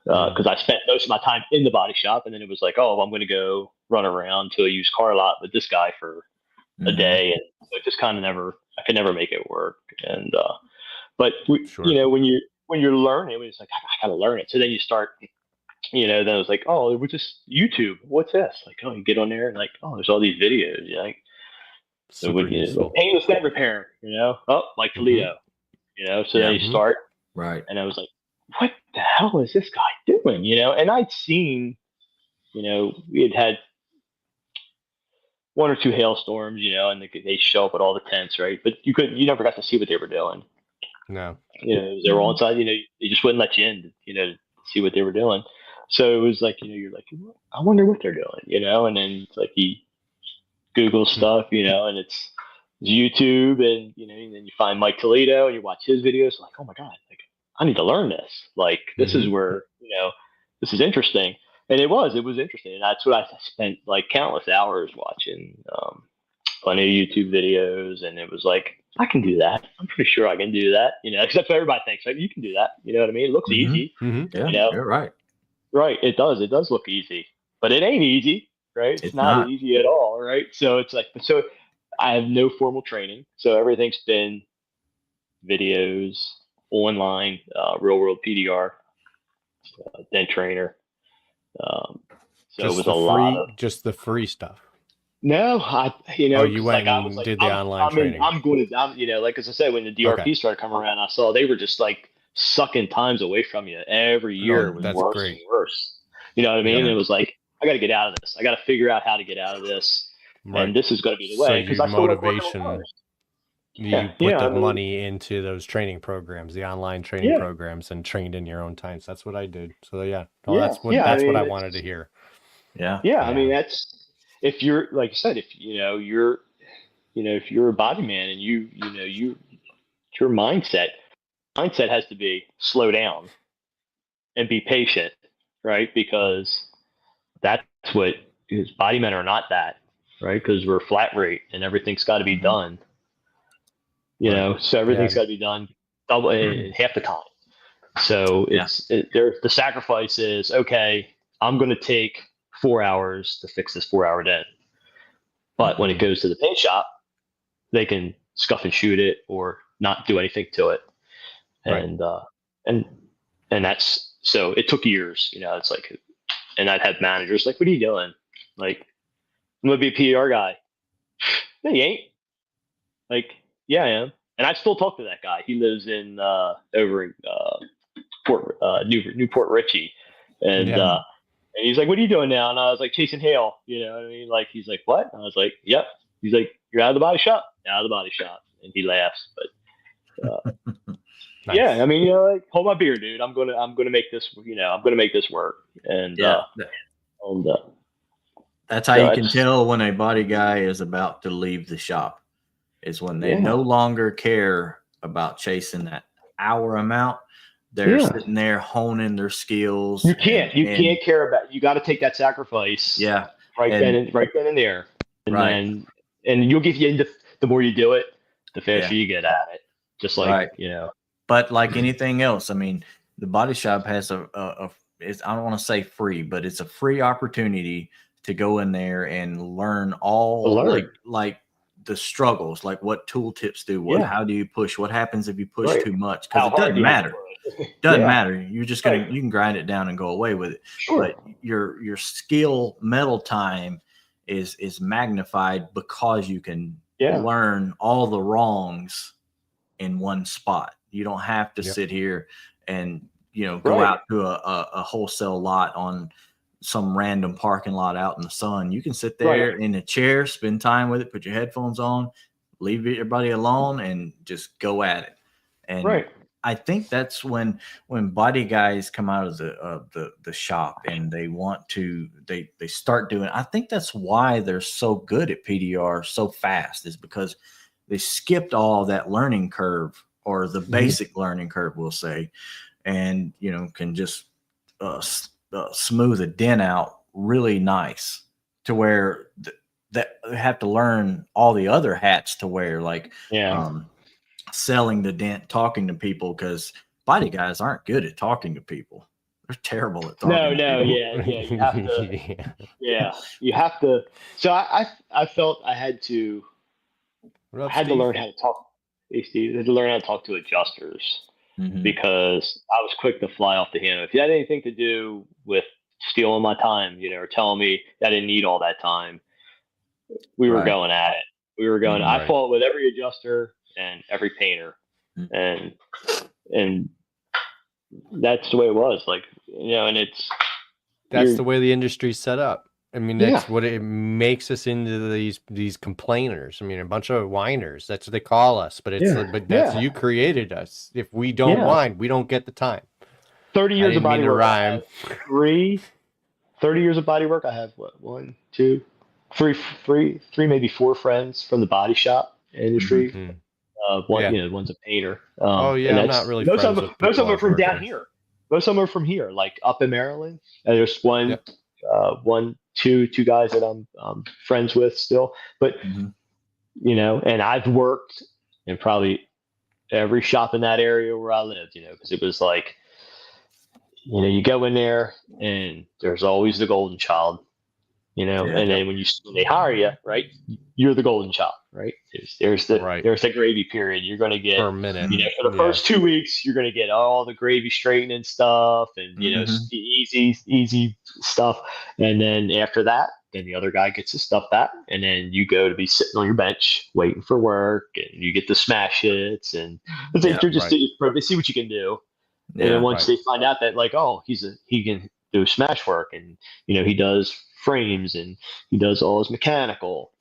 because I spent most of my time in the body shop, and then it was like, oh, I'm going to go run around to a used car lot with this guy for a day, and so it just kind of I could never make it work. And but when you're learning, it's like I got to learn it. So then you start, then it was like, oh, it was just YouTube. What's this? Like, oh, you get on there and like, oh, there's all these videos. Like. So painless net repair, like Toledo, so then you start, right? And I was like, what the hell is this guy doing, and I'd seen, we had 1 or 2 hailstorms, and they show up at all the tents, right? But you never got to see what they were doing. No, they were all inside, they just wouldn't let you in, to see what they were doing. So it was like, you're like, I wonder what they're doing, and then it's like Google stuff, and it's YouTube, and and then you find Mike Toledo and you watch his videos, like, oh my god, like I need to learn this. Like this is where this is interesting, and it was interesting, and that's what I spent like countless hours watching, plenty of YouTube videos, and it was like I can do that. I'm pretty sure I can do that, because that's what everybody thinks. Like you can do that, you know what I mean? It looks easy, Yeah, you're right. Right, it does look easy, but it ain't easy. Right, it's not easy at all. Right, so it's like, so I have no formal training, so everything's been videos, online, real world PDR, then trainer. So just it was a lot of just the free stuff. No, you went and did the online training. I'm going to, like as I said, when the DRP started coming around, I saw they were just like sucking times away from you every year. It was worse and worse. You know what I mean? And it was like, I got to get out of this. I got to figure out how to get out of this, and this is going to be the way. Because so motivation, you put the money into those training programs, the online training programs, and trained in your own time. So that's what I did. So that's what I wanted to hear. Yeah. I mean, that's if you're like you said, if you're a body man and your mindset has to be slow down and be patient, right? Because that's what, because body men are not that, right? Because we're flat rate and everything's got to be done, so everything's got to be done double half the time. So the sacrifice is, okay, I'm going to take 4 hours to fix this 4-hour dent. But when it goes to the paint shop, they can scuff and shoot it or not do anything to it. And, and that's, so it took years, it's like, and I'd have managers like, what are you doing? Like, I'm going to be a PR guy. No, you ain't. Like, yeah, I am. And I still talk to that guy. He lives in, over in, Newport Richey. And he's like, what are you doing now? And I was like, chasing hail. You know what I mean? Like, he's like, what? And I was like, yep. He's like, you're out of the body shop? Out of the body shop. And he laughs. But, nice. Yeah, I mean, like, hold my beer, dude. I'm gonna make this, I'm gonna make this work. And that's how you can tell when a body guy is about to leave the shop, is when they no longer care about chasing that hour amount. They're sitting there honing their skills. You can't care about. You got to take that sacrifice. Yeah, right then and there. And and you'll get into the more you do it, the faster you get at it. Just like But like anything else, I mean, the body shop has I don't want to say free, but it's a free opportunity to go in there and learn all like the struggles, like what tool tips do, how do you push, what happens if you push too much, because it doesn't matter. Doesn't matter. You're just gonna you can grind it down and go away with it. But your skill metal time is magnified because you can learn all the wrongs in one spot. You don't have to sit here and go out to a wholesale lot on some random parking lot out in the sun. You can sit there in a chair, spend time with it, put your headphones on, leave everybody alone, and just go at it. And I think that's when body guys come out of the shop and they want to they start doing. I think that's why they're so good at PDR so fast, is because they skipped all that learning curve, or the basic learning curve, we'll say, and can just smooth a dent out really nice, to where that they have to learn all the other hats to wear, like selling the dent, talking to people, because body guys aren't good at talking to people. They're terrible at talking. You have to. You have to. So I felt I had to. I had to learn how to talk. Steve, I had to learn how to talk to adjusters, because I was quick to fly off the handle. If you had anything to do with stealing my time, or telling me I didn't need all that time, we were going at it. We were going. I fought with every adjuster and every painter, and that's the way it was. Like, and that's the way the industry's set up. I mean, that's what it makes us into these complainers. I mean, a bunch of whiners. That's what they call us. But that's you created us. If we don't whine, we don't get the time. 30 years of body work. 30 years of body work. I have what? 1, 2, 3, maybe 4 friends from the body shop industry. One's a painter. I'm not really. Most of them are from down here. Most of them are from here, like up in Maryland. And there's two guys that I'm friends with still. But and I've worked in probably every shop in that area where I lived. Because it was like, you go in there and there's always the golden child. And then when they hire you, right, you're the golden child, right? There's the gravy period. You're going to get per minute. For the first 2 weeks, you're going to get all the gravy straightening stuff and easy stuff. And then after that, then the other guy gets his stuff back, and then you go to be sitting on your bench waiting for work, and you get the smash hits, and they see what you can do. And then once they find out that, like, oh, he can do smash work, and he does frames and he does all his mechanical,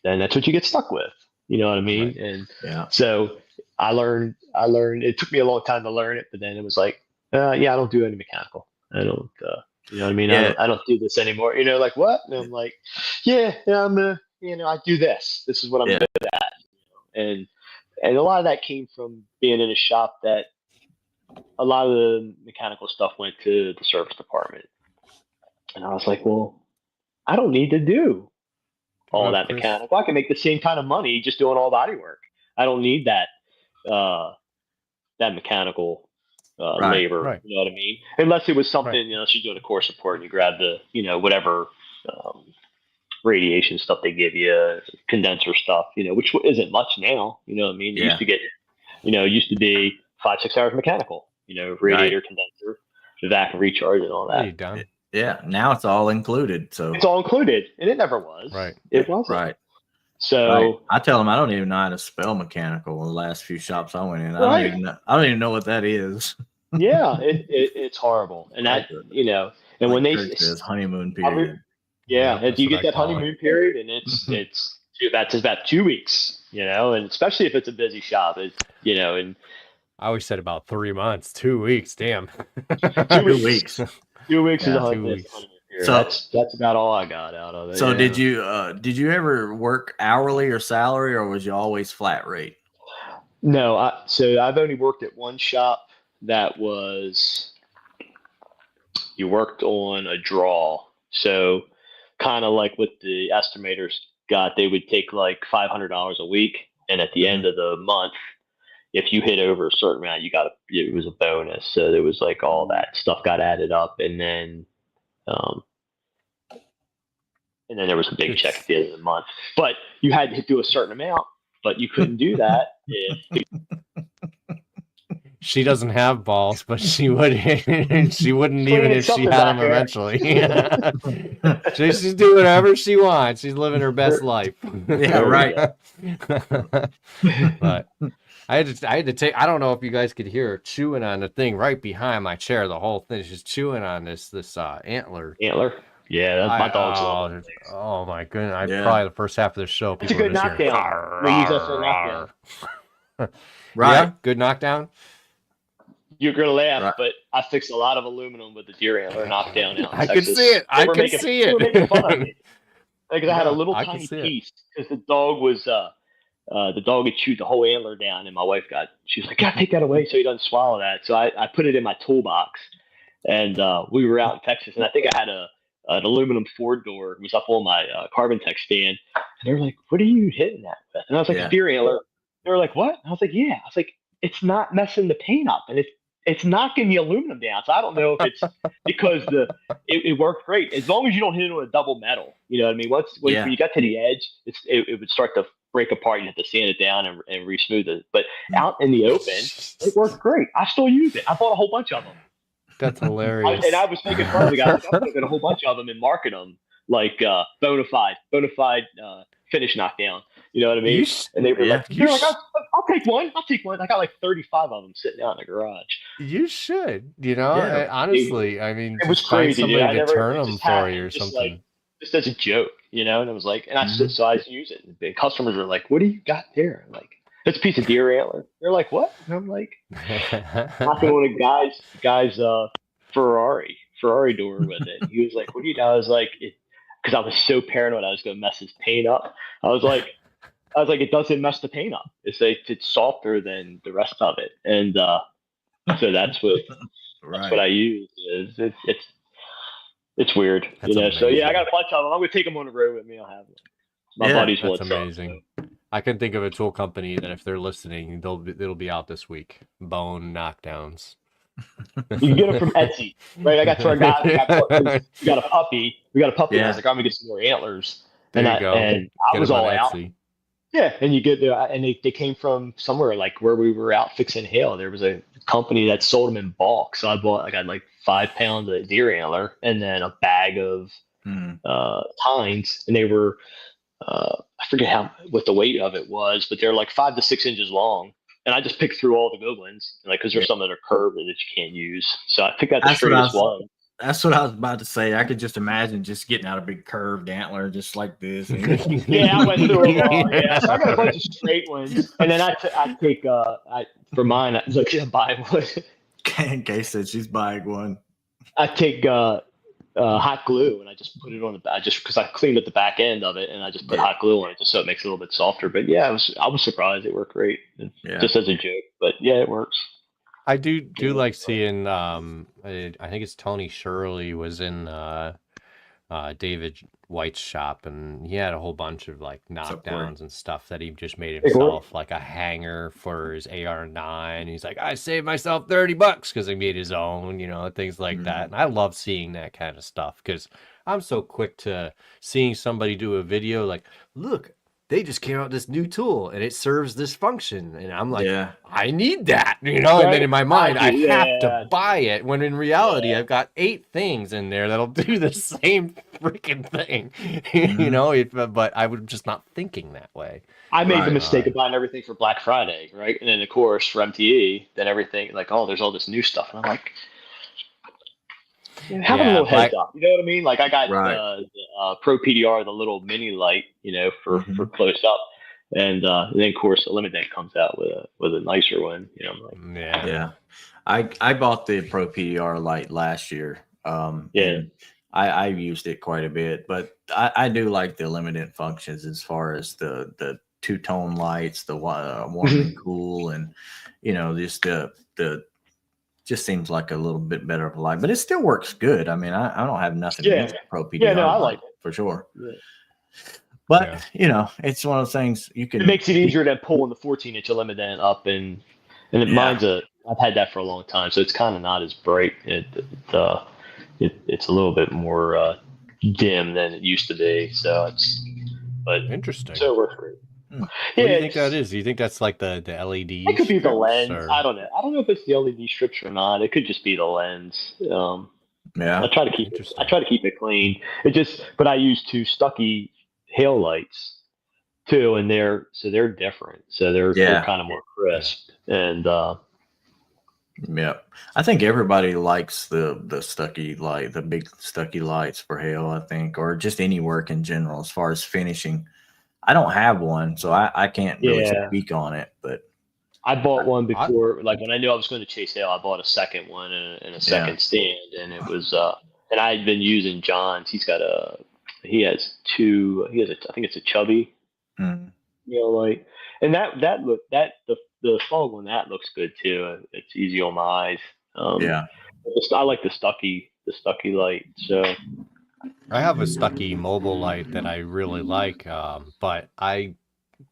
then that's what you get stuck with. You know what I mean? And so I learned. It took me a long time to learn it, but then it was like, I don't do any mechanical. I don't. You know what I mean? I don't do this anymore. Like what? And I'm like, I'm I do this. This is what I'm good at. And a lot of that came from being in a shop that a lot of the mechanical stuff went to the service department. And I was like, well, I don't need to do all that mechanical. I can make the same kind of money just doing all body work. I don't need that mechanical labor. Right. You know what I mean? Unless it was something, unless you're doing a core support and you grab the, whatever radiation stuff they give you, condenser stuff, which isn't much now. You know what I mean? You used to get, used to be 5-6 hours mechanical, radiator, condenser, vac and recharge and all that. Are you done? Yeah, now it's all included. So it's all included, and it never was. Right. It wasn't. Right. So I tell them I don't even know how to spell mechanical in the last few shops I went in. I don't even know what that is. Yeah, it's horrible, and that and like when they says honeymoon period. If you get that honeymoon period, and it's about 2 weeks, and especially if it's a busy shop, and I always said about 3 months, 2 weeks. Damn, 2 weeks. 2 weeks is 2 weeks. So that's about all I got out of it. So did you ever work hourly or salary, or was you always flat rate? No, so I've only worked at one shop that was you worked on a draw. So kind of like what the estimators got, they would take like $500 a week, and at the end of the month, if you hit over a certain amount, it was a bonus. So there was like all that stuff got added up, and then and then there was a big check at the end of the month. But you had to do a certain amount, but you couldn't do that if she doesn't have balls, but she would. She wouldn't even if she had them eventually. She's doing whatever she wants. She's living her best life. Yeah, right. But I had to take. I don't know if you guys could hear her chewing on the thing right behind my chair. The whole thing. She's chewing on this antler. Antler. Yeah, that's my dog's. Oh my goodness! Probably the first half of the show. It's a good knockdown. We use that for a knockdown. Right. Yeah, good knockdown. You're gonna laugh, but I fixed a lot of aluminum with the deer antler knockdown out in I can see it. I can see it. They were making fun of me because I had a little tiny piece because the dog was the dog had chewed the whole antler down, and my wife she was like, "Gotta take that away so he doesn't swallow that." So I put it in my toolbox, and we were out in Texas, and I think I had an aluminum Ford door. It was up on my Carbon Tech stand, and they were like, "What are you hitting that with?" And I was like, "Deer antler." They were like, "What?" And I was like, "Yeah." I was like, "It's not messing the paint up, and it's knocking the aluminum down." So I don't know if it's because it worked great as long as you don't hit it with a double metal. You know what I mean? When you got to the edge, it would start to break apart. You have to sand it down and re-smooth it. But out in the open, it worked great. I still use it. I bought a whole bunch of them. That's hilarious. And I was making fun of the guys. I'm going to get a whole bunch of them and market them like bona fide finish knockdown. You know what I mean? And they were like, I'll take one. I'll take one. I got like 35 of them sitting out in the garage. You should, honestly, I mean, it was crazy. Somebody to turn them for you or something. Like, just as a joke, and I was like, and I use it. And the customers are like, "What do you got there?" I'm like, "It's a piece of deer antler." They're like, "What?" And I'm like, knocking one of guys Ferrari door with it. He was like, "What do you?" I was like, because I was so paranoid I was going to mess his paint up. I was like, it doesn't mess the paint up. It's softer than the rest of it, and so that's what that's what I use. It's weird, That's So yeah, I got a bunch of them. I'm gonna take them on the road with me. I'll have them. My buddies that's want amazing. I can think of a tool company that if they're listening, it'll be out this week. Bone knockdowns. You can get them from Etsy, right? I got to our guy. We got a puppy. And I was like, I'm gonna get some more antlers. There you go. And I was all out. Yeah, and you get there, and they came from somewhere like where we were out fixing hail. There was a company that sold them in bulk, so I got like 5 pounds of deer antler and then a bag of tines, and they were I forget what the weight of it was, but they're like 5 to 6 inches long. And I just picked through all the good ones, because there's some that are curved that you can't use. So I picked out the straightest one. That's what I was about to say. I could just imagine just getting out a big curved antler just like this. Yeah, I went through them all. Yeah, so I got a bunch of straight ones, and then I take for mine. I was like, yeah, buy one. Kay said she's buying one. I take hot glue and I just put it on the back, just because I cleaned up the back end of it, and I just put hot glue on it just so it makes it a little bit softer. But yeah, I was surprised it worked great, just as a joke. But yeah, it works. I do like seeing. I think it's Tony Shirley was in David White's shop, and he had a whole bunch of like knockdowns and stuff that he just made himself, like a hanger for his AR-9. He's like, I saved myself $30 because he made his own, things like that. And I love seeing that kind of stuff because I'm so quick to seeing somebody do a video like, look, they just came out with this new tool and it serves this function. And I'm like, I need that, and then in my mind, I have to buy it. When in reality, I've got 8 things in there that'll do the same freaking thing, but I was just not thinking that way. I made the mistake of buying everything for Black Friday, right? And then of course for MTE, then everything like, oh, there's all this new stuff. And I'm like, having a little heads up, you know what I mean? Like I got the Pro PDR, the little mini light, for close up, and then of course Eliminate comes out with a nicer one. I'm like, I bought the Pro PDR light last year. I used it quite a bit, but I do like the Eliminate functions as far as the 2-tone lights, the warm and cool, and just the just seems like a little bit better of a light, but it still works good. I mean, I don't have nothing against Pro PDR. Yeah, no, I like it for sure. Yeah. But it's one of those things you can. It makes it easier than pulling the 14-inch Eliminate up, and mine's I've had that for a long time, so it's kind of not as bright. It's a little bit more dim than it used to be. So but interesting. So it works great. What do you think that is? Do you think that's like the LED? It could be the lens. Or... I don't know. I don't know if it's the LED strips or not. It could just be the lens. Yeah. I try to keep it clean. But I use 2 Stucky Hale lights too, and they're different. So they're kind of more crisp. And yeah, I think everybody likes the Stucky light, the big Stucky lights for Hale, I think, or just any work in general as far as finishing. I don't have one, so I can't really speak on it, but I bought one before, like when I knew I was going to chase Hale, I bought a second one and a second stand, and it was and I had been using John's. He has I think it's a Chubby, light, and the fog on that looks good too. It's easy on my eyes. I like the Stucky light. So I have a Stucky mobile light that I really like, but I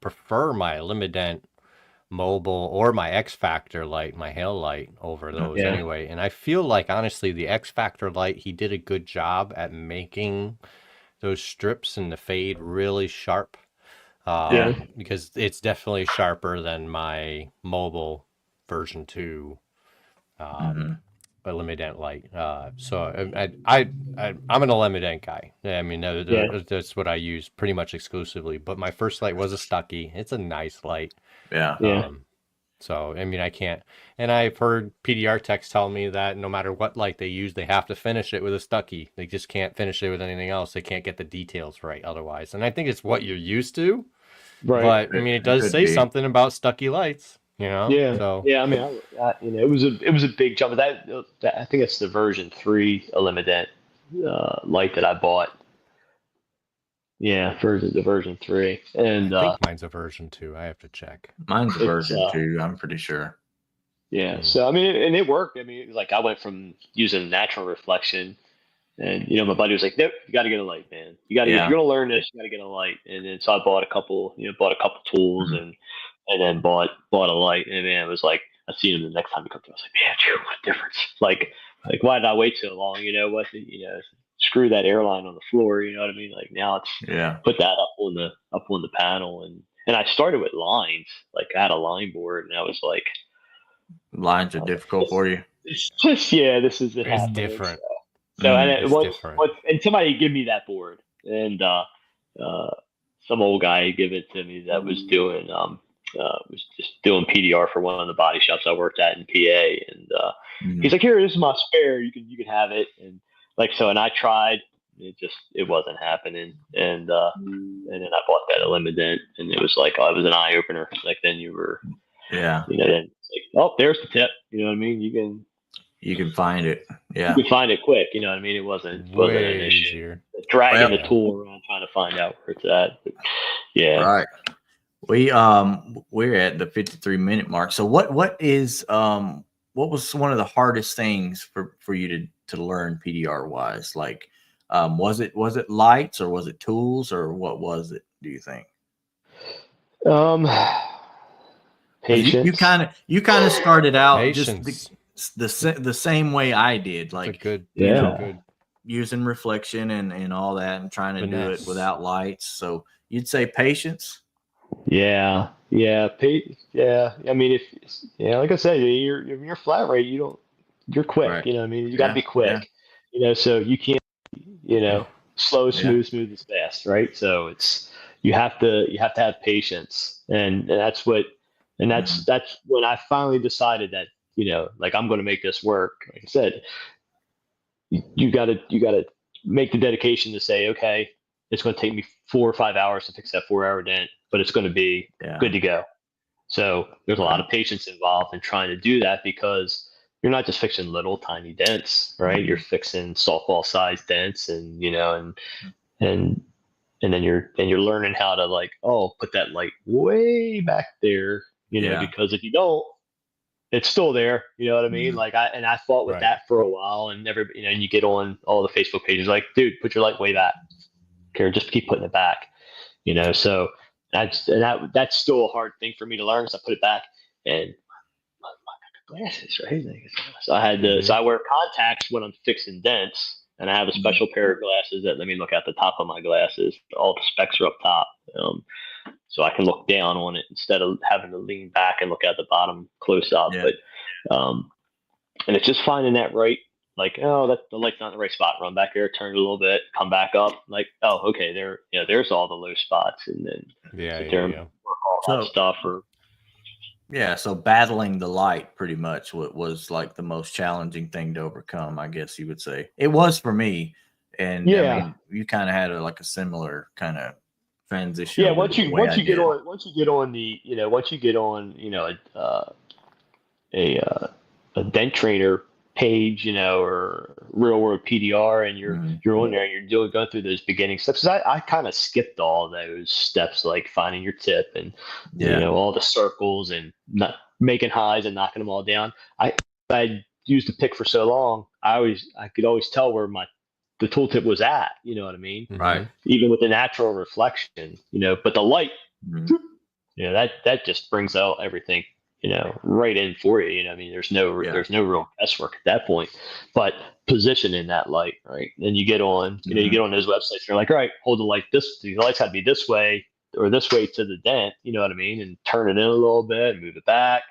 prefer my Luminant mobile or my X Factor light, my Hale light, over those anyway. And I feel like, honestly, the X Factor light, he did a good job at making those strips and the fade really sharp. Because it's definitely sharper than my mobile version 2 Luminant light. So I'm an Luminant guy. I mean, that's what I use pretty much exclusively. But my first light was a Stucky. It's a nice light. So, I mean, I can't. And I've heard PDR techs tell me that no matter what light they use, they have to finish it with a Stucky. They just can't finish it with anything else. They can't get the details right otherwise. And I think it's what you're used to. Right. But I mean, it does say something about Stucky lights, So I mean, it was a big jump. That I think it's the version 3 Luminant light that I bought. Yeah, the version 3, and I think mine's a version 2. I have to check. Mine's a version 2. I'm pretty sure. Yeah. So I mean, and it worked. I mean, like I went from using natural reflection. And my buddy was like, "Nope, you got to get a light, man. You got to. If you're gonna learn this, you got to get a light." And then so I bought a couple tools, and then bought a light. And man, it was like I seen him the next time he comes. I was like, "Man, what a difference! Like why did I wait so long? Screw that airline on the floor. You know what I mean? Like now it's put that up on the panel, and I started with lines. Like I had a line board, and I was like, lines are difficult for you. It's just this is it's different. So and somebody give me that board, and some old guy gave it to me that was doing PDR for one of the body shops I worked at in PA, and he's like, "Here, this is my spare. You can have it." And and I tried. It wasn't happening, and then I bought that Luminant, and it was like, it was an eye opener. Like then you were, then it's like, oh, there's the tip. You know what I mean? You can find it. Yeah. You can find it quick. You know what I mean? It wasn't an issue. Easier. Dragging the tool around trying to find out where it's at. But, right. We're at the 53-minute mark. So what was one of the hardest things for you to learn PDR wise? Like, was it lights or was it tools or what was it, do you think? Patience. You kind of started out Patience. just the same way I did, like good, using reflection and all that, and trying to do it without lights. So you'd say patience. Yeah. I mean, like I said, you're flat rate. You're quick. Right. You know what I mean? You got to be quick. Yeah. So you can't. Slow, smooth is fast, right? So you have to have patience, and that's what. And that's when I finally decided that, like I'm going to make this work. Like I said, you got to make the dedication to say, okay, it's going to take me 4 or 5 hours to fix that 4-hour dent, but it's going to be good to go. So there's a lot of patience involved in trying to do that, because you're not just fixing little tiny dents, right? You're fixing softball size dents, and and then you're learning how to put that light way back there. Because if you don't, it's still there. You know what I mean? I fought with that for a while, and never, and you get on all the Facebook pages like, dude, put your light way back. Okay, just keep putting it back. So that's still a hard thing for me to learn. So I put it back, and my glasses, right? So I had so I wear contacts when I'm fixing dents, and I have a special pair of glasses that let me look at the top of my glasses. All the specs are up top, so I can look down on it instead of having to lean back and look at the bottom close up. Yeah. But and it's just finding that right. Like, oh, that the light's not in the right spot. Run back there, turn it a little bit, come back up. Like, oh, okay, there's all the low spots, and then work all that stuff. So battling the light pretty much what was like the most challenging thing to overcome, I guess you would say. It was for me, and I mean, you kind of had a similar kind of transition. Yeah, once you get on a dent trainer page, or Real World PDR, and you're on there and you're going through those beginning steps. I kind of skipped all those steps, like finding your tip and all the circles and not making highs and knocking them all down. I used the pick for so long, I could always tell where the tooltip was at. You know what I mean? Right. Even with the natural reflection, but the light, that just brings out everything. Right in for you. I mean, there's no real guesswork at that point, but position in that light, right? Then you get on, you get on those websites. And you're like, all right, hold the light. The light's got to be this way or this way to the dent. You know what I mean? And turn it in a little bit, move it back,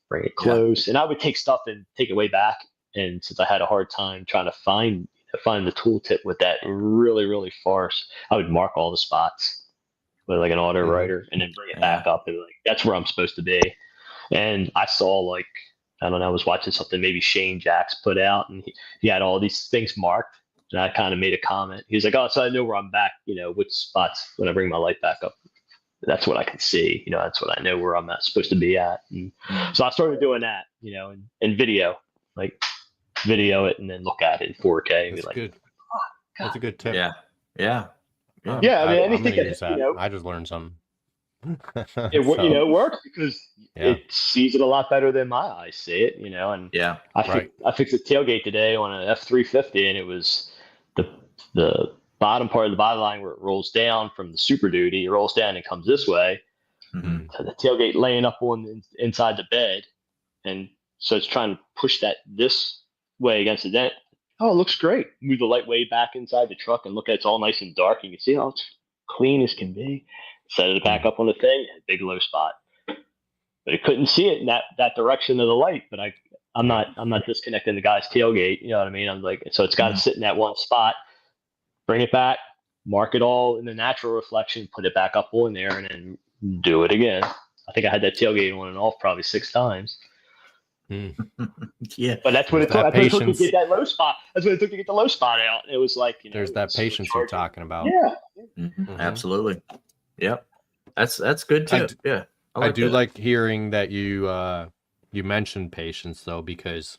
bring it close. And I would take stuff and take it way back. And since I had a hard time trying to find the tooltip with that really, really far, I would mark all the spots with like an auto writer and then bring it back up and like that's where I'm supposed to be. And I saw I was watching something maybe Shane Jacks put out, and he had all these things marked. And I kind of made a comment. He was like, "Oh, so I know where I'm back. Which spots when I bring my light back up. That's what I can see. That's what I know where I'm supposed to be at." And so I started doing that. In video, video it and then look at it in 4K. And That's be good. Oh, That's a good tip. Yeah. I mean, anything that. I just learned something. It works because it sees it a lot better than my eyes see it, and I fixed the tailgate today on an F350, and it was the bottom part of the body line where it rolls down from the Super Duty. It rolls down and comes this way. So the tailgate laying up on inside the bed, and so it's trying to push that this way against the dent. Oh, it looks great. Move the light way back inside the truck and look at it's all nice and dark. And you can see how it's clean as can be. Set it back up on the thing, big low spot. But it couldn't see it in that direction of the light. But I'm not disconnecting the guy's tailgate. You know what I mean? I'm like, so it's got to sit in that one spot. Bring it back, mark it all in the natural reflection, put it back up on there, and then do it again. I think I had that tailgate on and off probably 6 times. Yeah, but that's what it took. That's what it took to get that low spot. That's what it took to get the low spot out. It was like there's that patience you're talking about. Yeah, absolutely. Yep, that's good too. I do like hearing that you mentioned patience though, because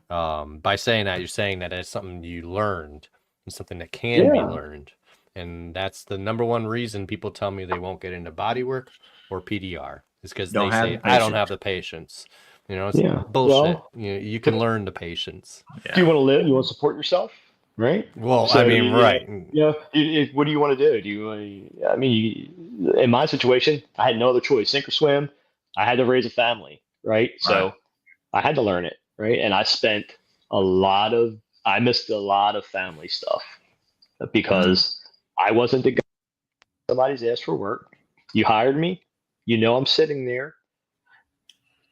by saying that, you're saying that it's something you learned and something that can be learned, and that's the number one reason people tell me they won't get into bodywork or PDR is because they say I don't have the patience. It's bullshit. Well, you can learn the patience. Do you want to live? You want to support yourself? Right. Well, so right. What do you want to do? In my situation, I had no other choice. Sink or swim. I had to raise a family. Right. So I had to learn it. Right. And I missed a lot of family stuff because I wasn't the guy. Somebody's asked for work. You hired me. I'm sitting there.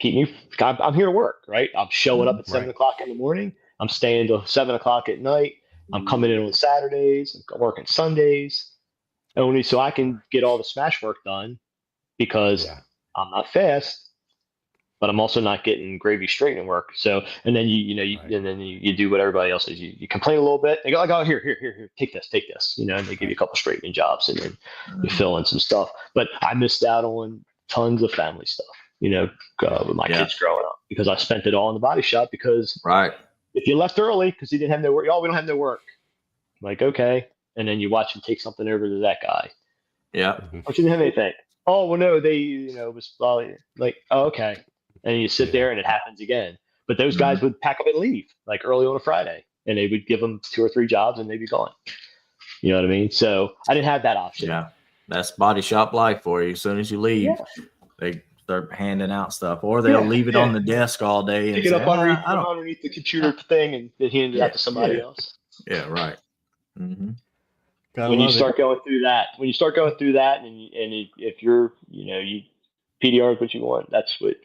I'm here to work. Right. I'm showing up at 7 o'clock in the morning. I'm staying till 7 o'clock at night. I'm coming in on Saturdays. I'm working Sundays, only so I can get all the smash work done because I'm not fast, but I'm also not getting gravy straightening work. So, and then you do what everybody else does. You complain a little bit. They go like, oh, here, take this. And they give you a couple straightening jobs, and then you fill in some stuff. But I missed out on tons of family stuff. With my kids growing up because I spent it all in the body shop because if you left early because he didn't have no work, we don't have no work. I'm like, okay. And then you watch him take something over to that guy. Yeah. But you didn't have anything. Oh, well, no, it was like, oh, okay. And you sit there and it happens again. But those guys would pack up and leave like early on a Friday and they would give them 2 or 3 jobs and they'd be gone. You know what I mean? So I didn't have that option. Yeah. That's body shop life for you. As soon as you leave, they start handing out stuff, or they'll leave it on the desk all day and pick it up underneath the computer thing and then hand it out to somebody else. Yeah, right. Mm-hmm. When you start going through that, and if you're, you PDR is what you want. That's what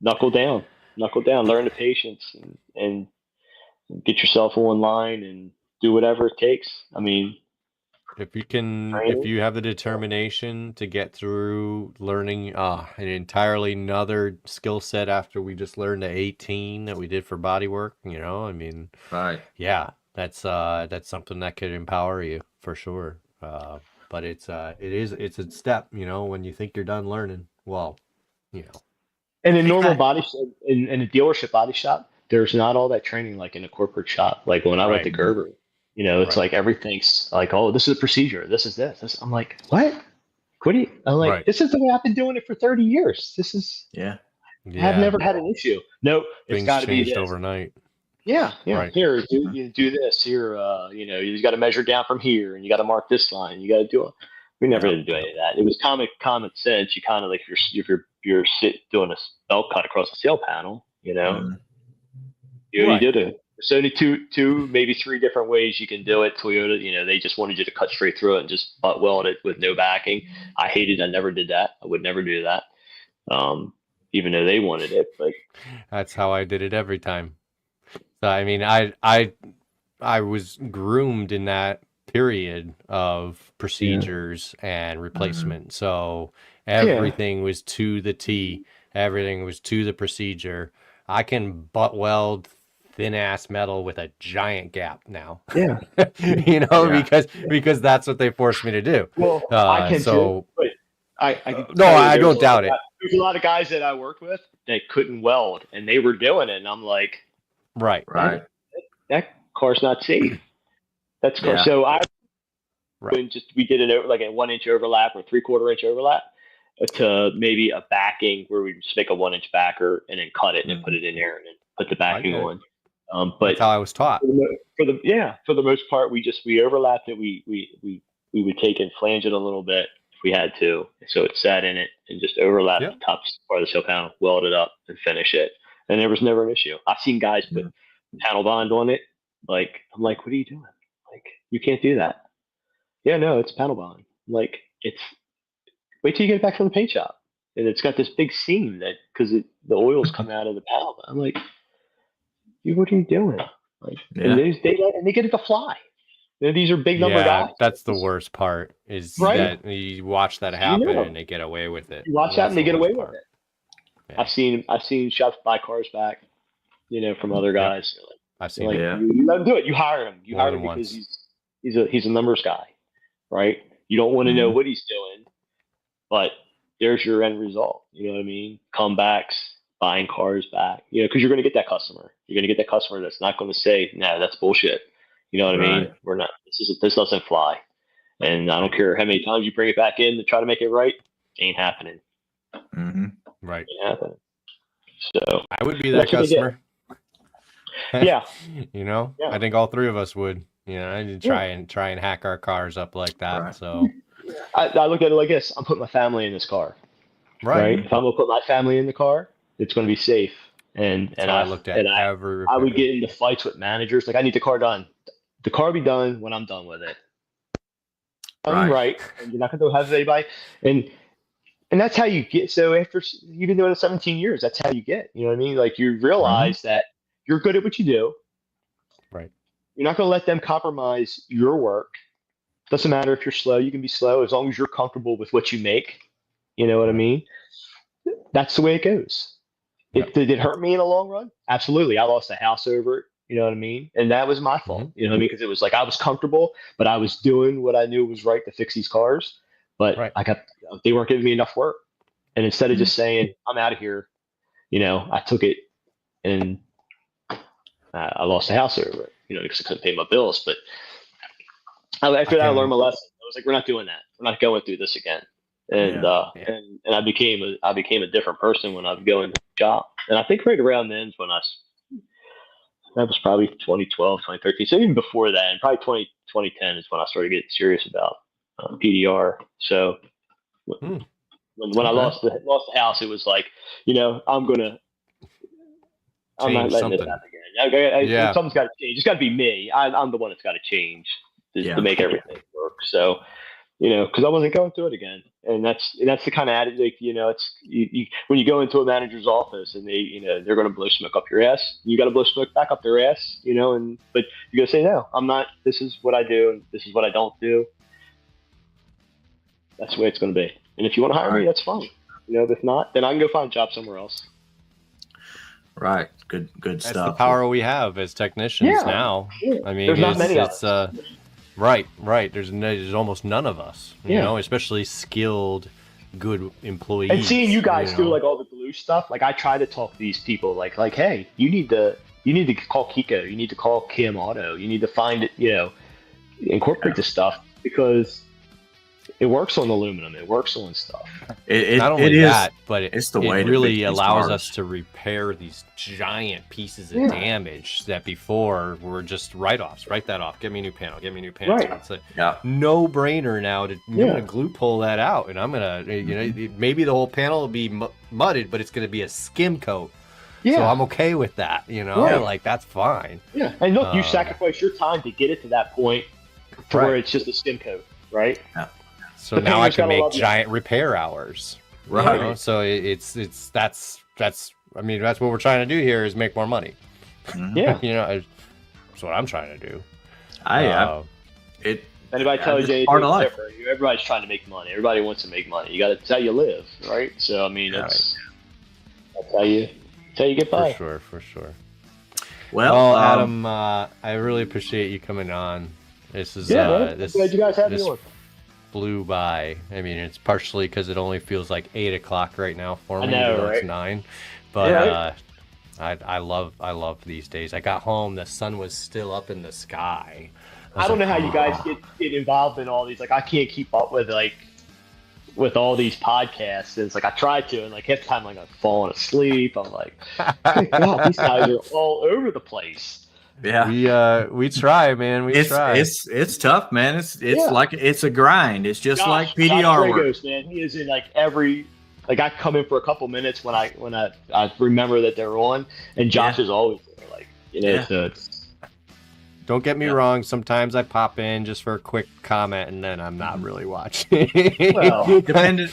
knuckle down, learn the patience, and get yourself online and do whatever it takes. I mean, if you have the determination to get through learning an entirely another skill set after we just learned the 18 that we did for bodywork, I mean, right. Yeah, that's something that could empower you for sure. But it's a step, when you think you're done learning. Well, And in normal body in a dealership body shop, there's not all that training like in a corporate shop. Like when I went to Gerber, it's like everything's like, oh, this is a procedure. This is this. I'm like, what? What do you? I'm like, this is the way I've been doing it for 30 years. This is I've never had an issue. No, it's got to be this. Overnight. Yeah. Right. Here, do this. Here, you got to measure down from here, and you got to mark this line. You got to do it. We never had to do any of that. It was common sense. You kind of like if you're doing a belt cut across the sail panel, you did it. There's only two, maybe three different ways you can do it. Toyota, they just wanted you to cut straight through it and just butt weld it with no backing. I hated. I never did that. I would never do that, even though they wanted it. But that's how I did it every time. So I mean, I was groomed in that period of procedures and replacement. So everything was to the T. Everything was to the procedure. I can butt weld thin ass metal with a giant gap now. Yeah. Because that's what they forced me to do. Well, I can too, but I don't doubt it. There's a lot of guys that I worked with that couldn't weld, and they were doing it, and I'm like, right. That car's not safe. That's car. Yeah. So we did it like a 1 inch overlap or 3/4 inch overlap to maybe a backing where we just make a 1 inch backer and then cut it and then put it in there and then put the backing on. But that's how I was taught. For the most part, we overlapped it. We would take and flange it a little bit if we had to, so it sat in it and just overlap the top part of the sail panel, weld it up, and finish it. And there was never an issue. I've seen guys put panel bond on it. Like, I'm like, what are you doing? Like, you can't do that. Yeah, no, it's panel bond. I'm like, wait till you get it back from the paint shop. And it's got this big seam that, because the oil's coming out of the panel. I'm like, what are you doing? Like, and they get it to fly. These are big number guys. That's the worst part is that you watch that happen and they get away with it. You watch that and they get away with it. Yeah. I've seen shops buy cars back, from other guys. Yep. I've seen you let him do it. You hire him. You hire him because he's a numbers guy, right? You don't want to know what he's doing, but there's your end result. You know what I mean? Comebacks, buying cars back. Because you're going to get that customer. You're going to get that customer that's not going to say, "No, that's bullshit." You know what I mean? We're not. This doesn't fly. And I don't care how many times you bring it back in to try to make it right. Ain't happening. Mm-hmm. Right. Ain't happening. So I would be that customer. Yeah. I think all three of us would. I did try and hack our cars up like that. Right. So I look at it like this: I'm putting my family in this car. Right. If I'm gonna put my family in the car, it's gonna be safe. And I looked at I would get into fights with managers. Like, I need the car done. The car will be done when I'm done with it. Right. And you're not gonna have anybody. And that's how you get. So after you've been doing it 17 years, that's how you get. You know what I mean? Like, you realize that you're good at what you do. Right. You're not going to let them compromise your work. Doesn't matter if you're slow. You can be slow as long as you're comfortable with what you make. You know what I mean? That's the way it goes. Yep. Did it hurt me in the long run? Absolutely. I lost a house over it. You know what I mean? And that was my fault. You know what I mean? Because it was like I was comfortable, but I was doing what I knew was right to fix these cars. But they weren't giving me enough work. And instead of just saying, I'm out of here, I took it and I lost the house over it, because I couldn't pay my bills. But after that, I learned my lesson. I was like, we're not doing that. We're not going through this again. And and I became a different person when I would go into the job. And I think right around then is when that was probably 2012, 2013. So even before that, and probably 2010 is when I started getting serious about PDR. So when I lost the house, it was like, I'm not change letting something. this happen again. Yeah. Something's got to change. It's got to be me. I'm the one that's got to change to make everything work. So, because I wasn't going through it again, and that's the kind of attitude. Like, it's when you go into a manager's office and they're going to blow smoke up your ass. You got to blow smoke back up their ass. But you got to say no. I'm not. This is what I do, and this is what I don't do. That's the way it's going to be. And if you want to hire me, that's fine. If not, then I can go find a job somewhere else. Right. Good That's stuff. the power we have as technicians now. Yeah. I mean, There's not many of us. Right. There's almost none of us, especially skilled, good employees. And seeing you guys do like all the glue stuff, like I try to talk to these people like, hey, you need to call Kiko, you need to call Kim Auto, you need to find it, incorporate this stuff because it works on aluminum, it works on stuff. Not only that, but it's the way it really allows cars. us to repair these giant pieces of damage that before were just write-offs. Write that off. Get me a new panel. Get me a new panel. Right. It's a no-brainer now to I'm gonna glue pull that out, and I'm gonna maybe the whole panel will be mudded, but it's gonna be a skim coat. Yeah. So I'm okay with that. Like that's fine. Yeah. And look, you sacrifice your time to get it to that point to where it's just a skim coat, right? Yeah. So now I can make giant repair hours, right? So that's I mean that's what we're trying to do here is make more money. Yeah, that's what I'm trying to do. Anybody tell you anything different? Everybody's trying to make money. Everybody wants to make money. It's how you live, right? So I mean, that's how you get by. For sure. Well, Adam, I really appreciate you coming on. This is this. Glad you guys had me on. Flew by. I mean, it's partially because it only feels like 8 o'clock right now for me. I know, right? It's 9, but I love these days. I got home, the sun was still up in the sky. I don't know how you guys get involved in all these. Like, I can't keep up with all these podcasts. It's like I try to, and like half the time, like I'm falling asleep. I'm like, God, these guys are all over the place. Yeah, we try, man. We try. It's tough, man. It's like it's a grind. It's just like PDR work. Man, he is in like every. Like I come in for a couple minutes when I remember that they're on, and Josh is always there. Like so it's. Don't get me wrong. Sometimes I pop in just for a quick comment, and then I'm not really watching. Well, depending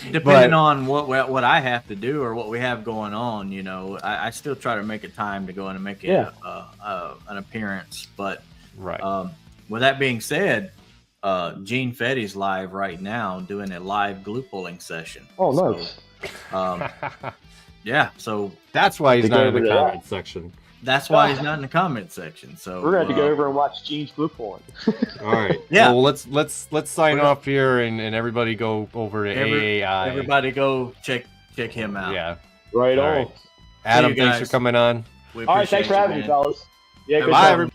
on what I have to do or what we have going on, I still try to make a time to go in and make an appearance. But with that being said, Gene Fetty's live right now doing a live glue pulling session. Oh, nice. So that's why he's not in the comment section. That's why he's not in the comment section. So we're gonna have to go over and watch Gene's glue pulling. All right. Yeah. Well, let's sign off here and everybody go over to AAI. Everybody go check him out. Yeah. Right on. Adam, thanks for coming on. All right. Thanks for having me, fellas. Yeah. Good Bye, everybody.